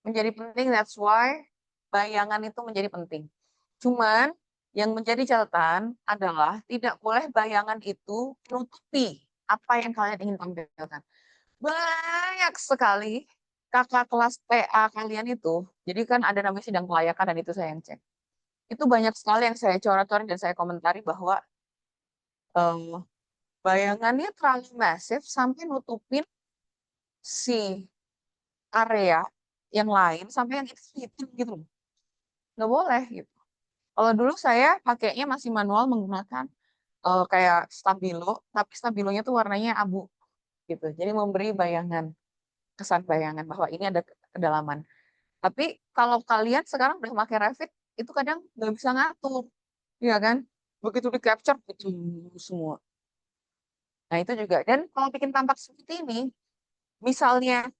menjadi penting, that's why bayangan itu menjadi penting. Cuman yang menjadi catatan adalah tidak boleh bayangan itu menutupi apa yang kalian ingin tampilkan. Banyak sekali kakak kelas TA kalian itu, jadi kan ada namanya sidang kelayakan dan itu saya yang cek. Itu banyak sekali yang saya coret-coret dan saya komentari bahwa bayangannya terlalu masif sampai nutupin si area yang lain sampai yang itu hitam gitu loh. Nggak boleh gitu. Kalau dulu saya pakainya masih manual menggunakan kayak stabilo, tapi stabilonya tuh warnanya abu gitu. Jadi memberi bayangan, kesan bayangan bahwa ini ada kedalaman. Tapi kalau kalian sekarang udah pakai Revit, itu kadang nggak bisa ngatur, ya kan? Begitu di capture itu semua. Nah itu juga. Dan kalau bikin tampak seperti ini, misalnya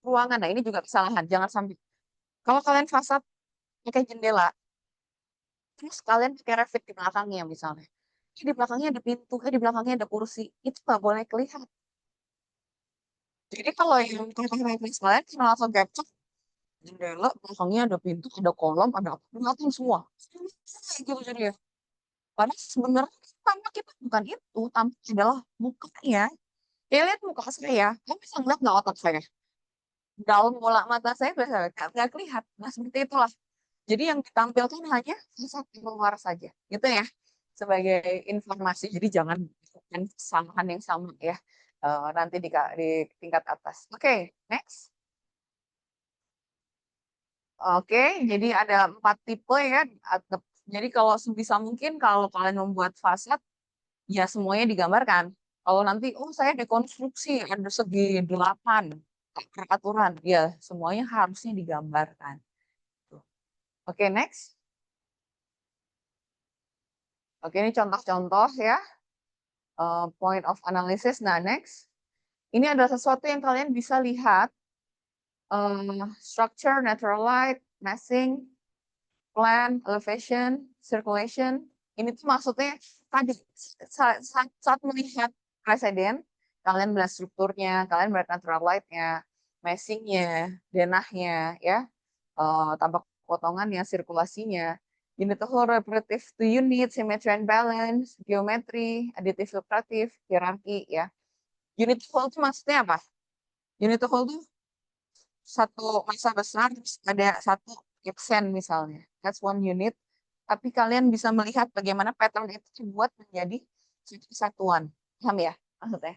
ruangan, nah ini juga kesalahan. Jangan sampai kalau kalian fasad pakai jendela, terus kalian pakai Revit di belakangnya misalnya. Di belakangnya ada pintu, di belakangnya ada kursi. Itu nggak boleh kelihatan. Jadi kalau yang kakak-kakak kalian cuma langsung capture jendela, belakangnya ada pintu, ada kolom, ada apa, kelihatan semua. Gitu jadi ya. Padahal sebenarnya tampak itu bukan itu, tampak adalah mukanya. Ya lihat muka saya, kamu bisa ngeliat nggak otak saya? dalam bola mata saya biasa nggak kelihatan. Nah, seperti itulah. Jadi yang ditampilkan hanya fasad luar saja, gitu ya. Sebagai informasi. Jadi jangan melakukan kesalahan yang sama ya. Nanti di tingkat atas. Oke, next. Oke, jadi ada 4 tipe ya. Jadi kalau sebisa mungkin kalau kalian membuat fasad, ya semuanya digambarkan. Kalau nanti, oh saya dekonstruksi, ada segi 8 peraturan, ya semuanya harusnya digambarkan. Tuh. Oke, next. Oke, ini contoh-contoh ya. Point of analysis. Nah, next. Ini adalah sesuatu yang kalian bisa lihat. Structure, natural light, massing, plan, elevation, circulation. Ini tuh maksudnya tadi saat melihat presiden, kalian melihat strukturnya, kalian melihat natural light-nya, massing-nya, denahnya, ya, tampak potongannya, sirkulasinya. Unit whole relative to unit, symmetry and balance, geometry, additive subtractive, hierarki, ya. Unit whole itu maksudnya apa? Unit whole itu satu masa besar, terus ada satu absen misalnya. That's one unit. Tapi kalian bisa melihat bagaimana pattern itu dibuat menjadi satu kesatuan. Paham ya maksudnya?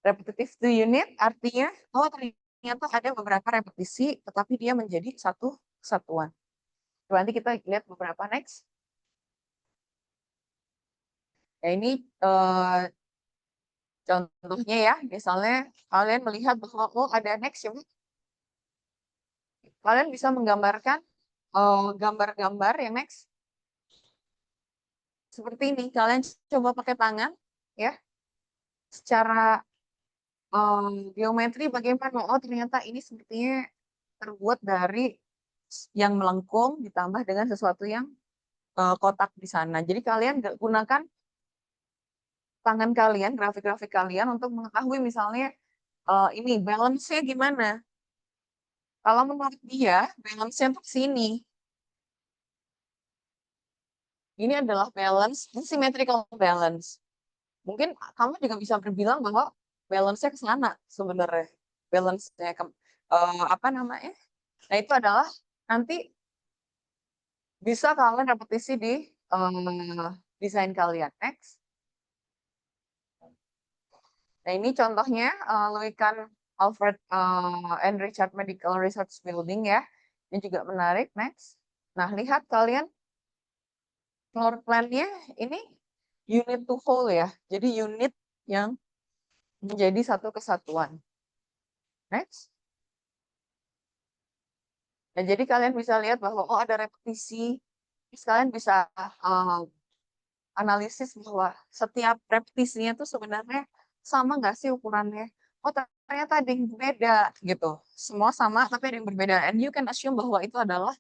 Repetitive to unit artinya, oh ternyata ada beberapa repetisi, tetapi dia menjadi satu kesatuan. Nanti kita lihat beberapa next. Ya ini contohnya ya, misalnya kalian melihat bahwa oh ada next ya, kalian bisa menggambarkan gambar-gambar yang next seperti ini. Kalian coba pakai tangan ya, secara geometri bagaimana? Oh ternyata ini sepertinya terbuat dari yang melengkung ditambah dengan sesuatu yang kotak di sana. Jadi kalian gunakan tangan kalian, grafik-grafik kalian untuk mengetahui misalnya ini balance-nya gimana. Kalau menurut dia, balance-nya tuh sini. Ini adalah balance, symmetrical balance. Mungkin kamu juga bisa berbilang bahwa balance-nya ke sana sebenarnya. Balance-nya ke, apa namanya? Nah, itu adalah nanti bisa kalian repetisi di desain kalian. Next. Nah, ini contohnya Louis Kahn, Alfred and Richard Medical Research Building ya. Ini juga menarik. Next. Nah, lihat kalian floor plan-nya ini unit to whole ya. Jadi unit yang menjadi satu kesatuan. Next. Nah, jadi kalian bisa lihat bahwa oh ada repetisi. Terus kalian bisa analisis bahwa setiap repetisinya itu sebenarnya sama nggak sih ukurannya? Oh ternyata ada yang berbeda gitu. Semua sama tapi ada yang berbeda. And you can assume bahwa itu adalah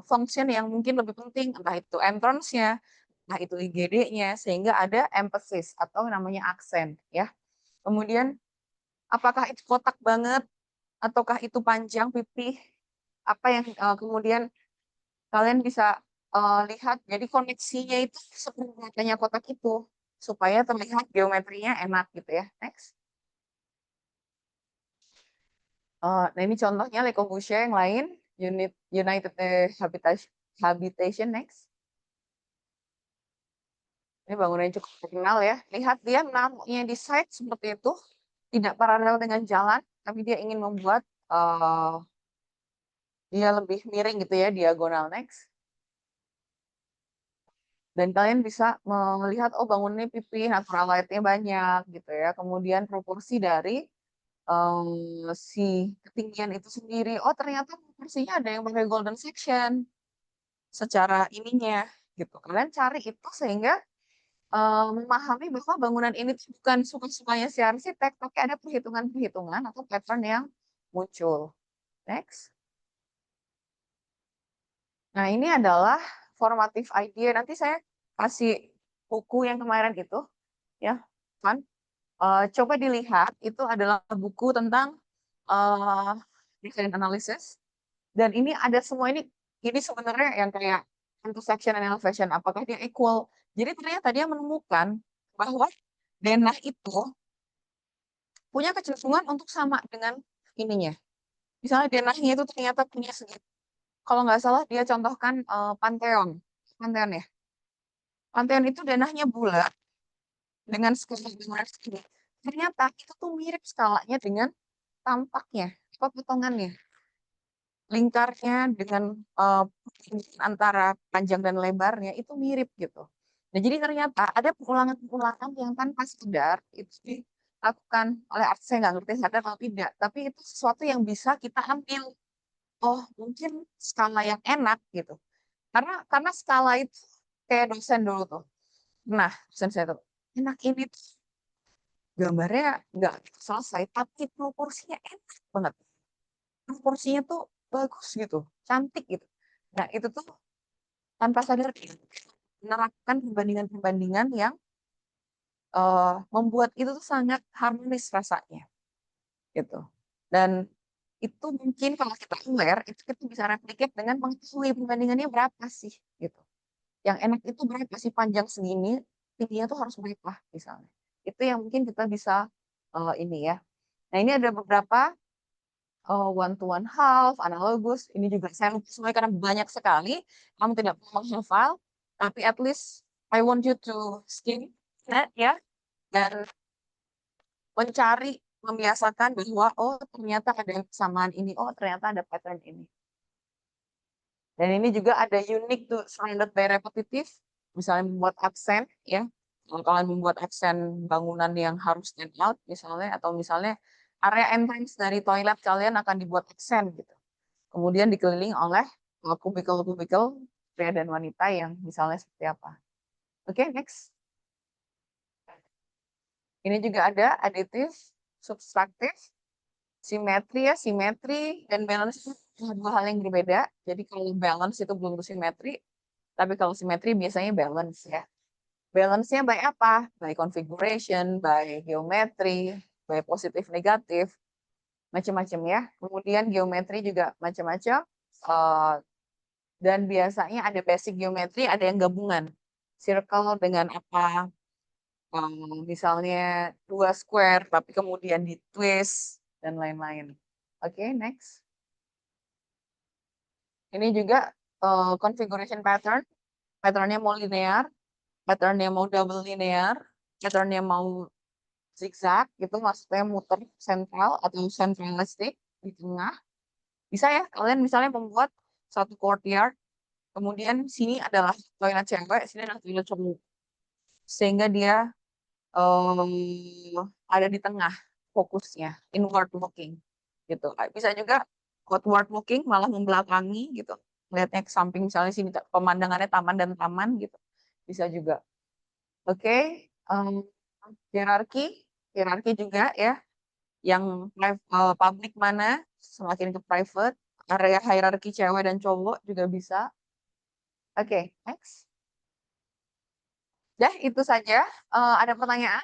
function yang mungkin lebih penting, entah itu entrance-nya, entah itu IGD-nya, sehingga ada emphasis atau namanya aksen ya. Kemudian apakah itu kotak banget ataukah itu panjang pipih? Apa yang kemudian kalian bisa lihat, jadi koneksinya itu seperti katanya kotak itu, supaya terlihat geometrinya enak gitu ya. Next. Nah ini contohnya Le Corbusier yang lain, United Habitation. Next. Ini bangunan yang cukup terkenal ya. Lihat dia naruhnya di side seperti itu, tidak paralel dengan jalan, tapi dia ingin membuat dia lebih miring gitu ya, diagonal. Next. Dan kalian bisa melihat, oh bangunannya pipih, natural light-nya banyak gitu ya. Kemudian proporsi dari si ketinggian itu sendiri. Oh ternyata proporsinya ada yang pakai golden section secara ininya gitu. Kalian cari itu sehingga memahami bahwa bangunan ini tuh bukan suka-sukanya si arsitek, tapi ada perhitungan-perhitungan atau pattern yang muncul. Next. Nah ini adalah formative idea. Nanti saya kasih buku yang kemarin itu, ya kan? Coba dilihat, itu adalah buku tentang design analysis. Dan ini ada semua ini sebenarnya yang kayak intersection and elevation, apakah dia equal. Jadi ternyata dia menemukan bahwa denah itu punya kecenderungan untuk sama dengan ininya, Misalnya denahnya itu ternyata punya segini. Kalau nggak salah dia contohkan Pantheon. Pantheon ya. Pantheon itu denahnya bulat dengan skala denah segini. Ternyata itu tuh mirip skalanya dengan tampaknya, apa potongannya. Lingkarnya dengan antara panjang dan lebarnya itu mirip gitu. Nah, jadi ternyata ada pengulangan-pengulangan yang tanpa sadar itu dilakukan oleh artis, saya nggak ngerti sadar atau tidak, tapi itu sesuatu yang bisa kita ambil. Oh, mungkin skala yang enak gitu. Karena skala itu kayak dosen dulu tuh. Nah, dosen saya tuh, enak ini tuh gambarnya nggak selesai, tapi proporsinya enak banget. Proporsinya tuh bagus gitu, cantik gitu. Nah, itu tuh tanpa sadar kita menerapkan perbandingan-perbandingan yang membuat itu tuh sangat harmonis rasanya gitu. Dan itu mungkin kalau kita aware, itu kita bisa replicate dengan mengetahui perbandingannya berapa sih gitu. Yang enak itu berapa sih, panjang segini, tingginya tuh harus berapa misalnya. Itu yang mungkin kita bisa ini ya. Nah, ini ada beberapa one to one half, analogus. Ini juga saya lupa semua karena banyak sekali. Kamu tidak perlu menghafal, tapi at least I want you to skim that ya, dan mencari, membiasakan bahwa oh ternyata ada kesamaan ini, oh ternyata ada pattern ini. Dan ini juga ada unique to surrounded by repetitive, misalnya membuat aksen ya. Kalau kalian membuat aksen bangunan yang harus stand out misalnya, atau misalnya area entrance dari toilet kalian akan dibuat aksen gitu. Kemudian dikelilingi oleh kubikel-kubikel pria dan wanita yang misalnya seperti apa. Oke, next. Ini juga ada aditif, subtraktif, simetri ya, simetri dan balance itu dua hal yang berbeda. Jadi kalau balance itu belum simetri, tapi kalau simetri biasanya balance ya. Balance-nya by apa? By configuration, by geometri, by positif negatif, macam-macam ya. Kemudian geometri juga macam-macam. Dan biasanya ada basic geometri, ada yang gabungan. Circle dengan apa? Misalnya dua square, tapi kemudian di twist dan lain-lain. Oke, next. Ini juga configuration pattern. Patternnya mau linear, patternnya mau double linear, patternnya mau zigzag, gitu maksudnya muter sentral atau centralistic di tengah. Bisa ya, kalian misalnya membuat satu courtyard, kemudian sini adalah toilet cewek, sini adalah toilet cowok. Sehingga dia ada di tengah fokusnya, inward looking gitu. Bisa juga outward looking, malah membelakangi gitu. Lihatnya ke samping, misalnya sini pemandangannya taman dan taman gitu. Bisa juga. Oke, hierarki, hierarki juga ya. Yang public mana, semakin ke private. Area hierarki cewek dan cowok juga bisa. Oke, next. Dah, itu saja. Ada pertanyaan?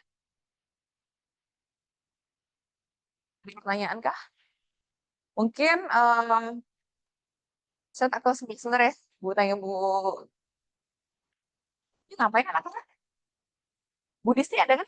Ada pertanyaan kah? Mungkin saya tak tahu sebentar ya. Bu tanya Bu. Ini ngapain anak-anak? Bu Disti ada kan?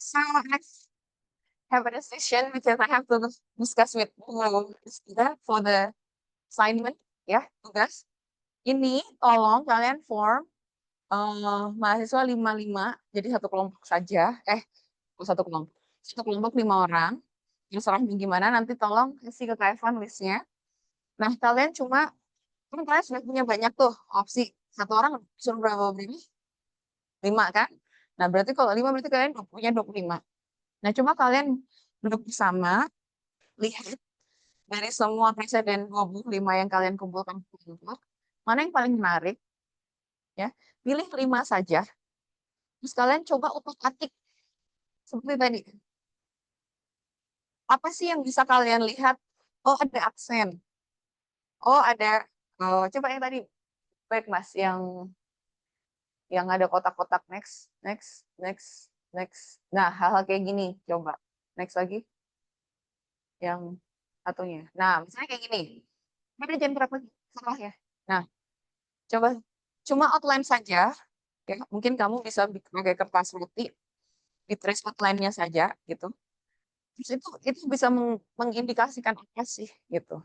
So I have a decision because I have to discuss with Istida for the assignment ya, tugas. Ini tolong kalian form mahasiswa 55, jadi satu kelompok saja. satu kelompok. Satu kelompok 5 orang. Terserah gimana, nanti tolong kasih ke Kak Evan listnya. Nah, kalian kan kalian sudah punya banyak tuh opsi. Satu orang suruh berapa berapa? 5 kan? Nah, berarti kalau 5 berarti kalian punya 25. Nah, coba kalian duduk bersama, lihat dari semua presiden 25 yang kalian kumpulkan ke kelompok, mana yang paling menarik, ya. Pilih 5 saja. Terus kalian coba utak-atik seperti tadi. Apa sih yang bisa kalian lihat? Oh, ada aksen. Oh, ada coba yang tadi. Baik, Mas, yang ada kotak-kotak next, next, next, next. Nah, hal-hal kayak gini coba. Next lagi yang satunya. Nah, misalnya kayak gini. Ada jam berapa salah ya? Nah, coba cuma outline saja ya. Mungkin kamu bisa pakai kertas roti, di trace outline-nya saja gitu. Terus itu bisa mengindikasikan apa sih gitu.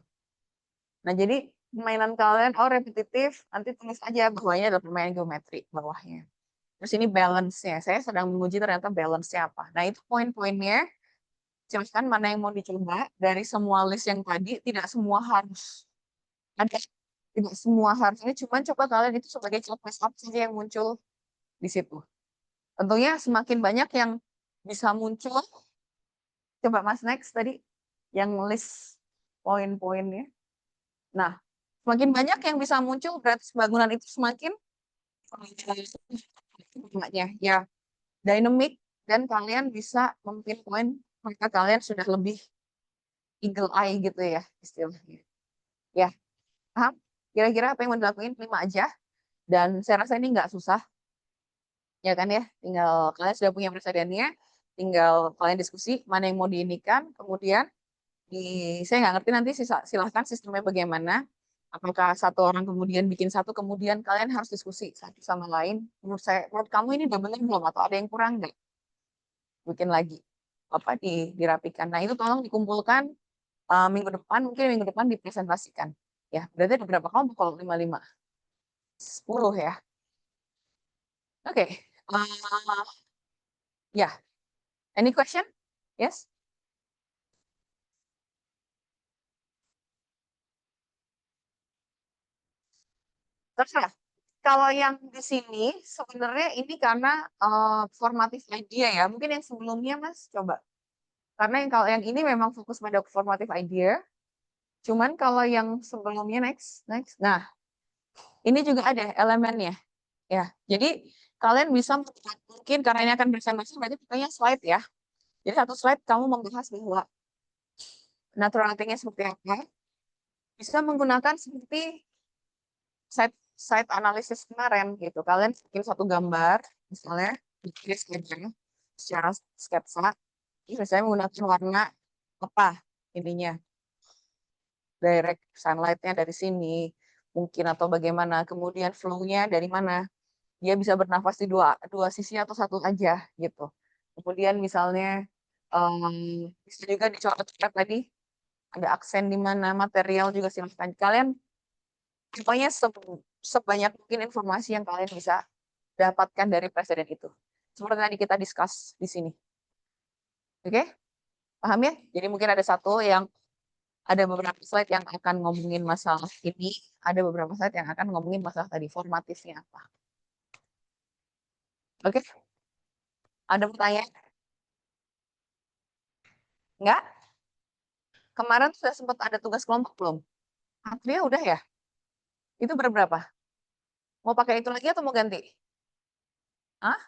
Nah, jadi permainan kalian repetitif, nanti tulis aja bawahnya adalah permainan geometri bawahnya. Terus ini balance-nya. Saya sedang menguji ternyata balance-nya apa. Nah, itu poin-poinnya. Silahkan mana yang mau dicoba. Dari semua list yang tadi, tidak semua harus ada. Tidak semua harus ini. Cuman coba kalian itu sebagai checklist apa saja yang muncul di situ. Tentunya semakin banyak yang bisa muncul. Coba Mas next tadi. Yang list poin-poinnya. Nah, semakin banyak yang bisa muncul, berarti bangunan itu semakin ya dynamic dan kalian bisa mempinpoint maka kalian sudah lebih eagle eye gitu ya istilahnya. Ya, paham? Kira-kira apa yang mau dilakuin 5 aja dan saya rasa ini nggak susah. Ya kan ya, tinggal kalian sudah punya presidennya, tinggal kalian diskusi mana yang mau diinikan, kemudian saya nggak ngerti nanti silahkan sistemnya bagaimana. Apakah satu orang kemudian bikin satu, kemudian kalian harus diskusi satu sama lain. Menurut kamu ini udah benar belum atau ada yang kurang nggak? Bikin lagi apa dirapikan. Nah, itu tolong dikumpulkan minggu depan, mungkin minggu depan dipresentasikan. Ya, berarti ada berapa kelompok kalau 55? 10 ya. Oke. Ya. Any question? Yes? Terserah. Kalau yang di sini sebenarnya ini karena formative idea ya. Mungkin yang sebelumnya Mas coba. Karena kalau yang ini memang fokus pada formative idea. Cuman kalau yang sebelumnya next. Nah, ini juga ada elemennya. Ya, jadi kalian bisa mungkin karena ini akan bersama-sama berarti pakainya slide ya. Jadi satu slide kamu membahas bahwa natural lighting-nya seperti apa. Bisa menggunakan seperti site analysis kemarin gitu. Kalian bikin satu gambar, misalnya bikin saja secara sketsa. Ini misalnya menggunakan warna apa ininya. Direct sunlight-nya dari sini mungkin atau bagaimana. Kemudian flow-nya dari mana. Dia bisa bernafas di dua sisi atau satu aja gitu. Kemudian misalnya bisa juga dicoret-coret tadi ada aksen di mana, material juga silahkan. Kalian pokoknya sebanyak mungkin informasi yang kalian bisa dapatkan dari presiden itu. Seperti tadi kita discuss di sini. Oke? Paham ya? Jadi mungkin ada beberapa slide yang akan ngomongin masalah ini, ada beberapa slide yang akan ngomongin masalah tadi, formatifnya apa. Oke? Ada pertanyaan? Enggak? Kemarin sudah sempat ada tugas kelompok belum? Atria udah ya? Itu berapa? Mau pakai itu lagi atau mau ganti? Hah?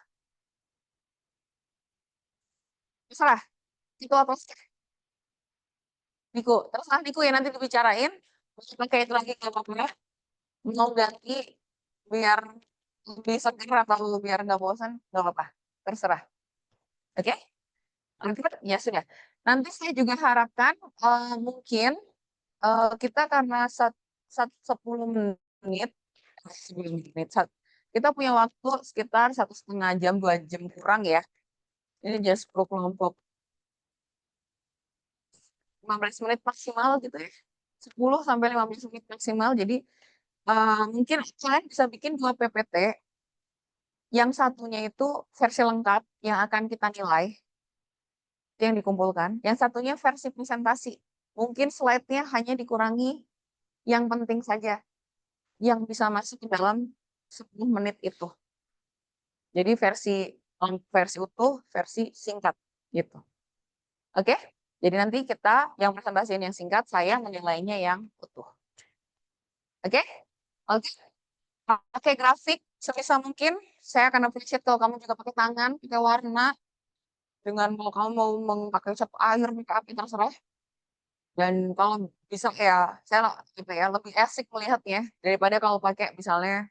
Terserah. Itu apa? Diku. Terserah Diku ya nanti dibicarain. Mau pakai itu lagi nggak apa-apa. Mau ganti biar lebih seger atau biar nggak bosan, nggak apa-apa. Terserah. Oke? Nanti ya sudah. Nanti saya juga harapkan mungkin kita karena 10 menit, 10 menit, kita punya waktu sekitar 1,5 jam, 2 jam kurang ya. Ini just 10 kelompok. 15 menit maksimal gitu ya. 10 sampai 15 menit maksimal. Jadi mungkin kalian bisa bikin 2 PPT. Yang satunya itu versi lengkap yang akan kita nilai. itu yang dikumpulkan. Yang satunya versi presentasi. Mungkin slide-nya hanya dikurangi yang penting saja, yang bisa masuk ke dalam 10 menit itu. Jadi versi utuh, versi singkat gitu. Oke? Jadi nanti kita yang presentasiin yang singkat, saya menilainya yang utuh. Oke? Oke. Pakai grafik sebisa mungkin. Saya akan appreciate kalau kamu juga pakai tangan, pakai warna. Dengan kalau kamu mau memakai cat air, pakai apa terserah. Dan kalau bisa ya, saya apa ya, lebih asik melihatnya daripada kalau pakai misalnya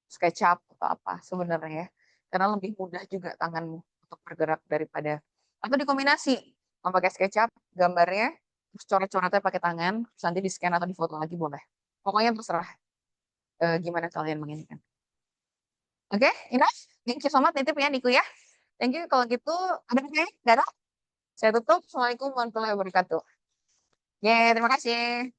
SketchUp atau apa sebenarnya ya. Karena lebih mudah juga tanganmu untuk bergerak daripada atau dikombinasi memakai SketchUp gambarnya terus coret-coretnya pakai tangan terus nanti di scan atau di foto lagi boleh. Pokoknya terserah gimana kalian menginginkan. Oke, enough. Thank you so much nitip ya Niku ya. Thank you kalau gitu ada pertanyaan? Nggak ada? Saya tutup. Assalamualaikum warahmatullahi wabarakatuh. Terima kasih.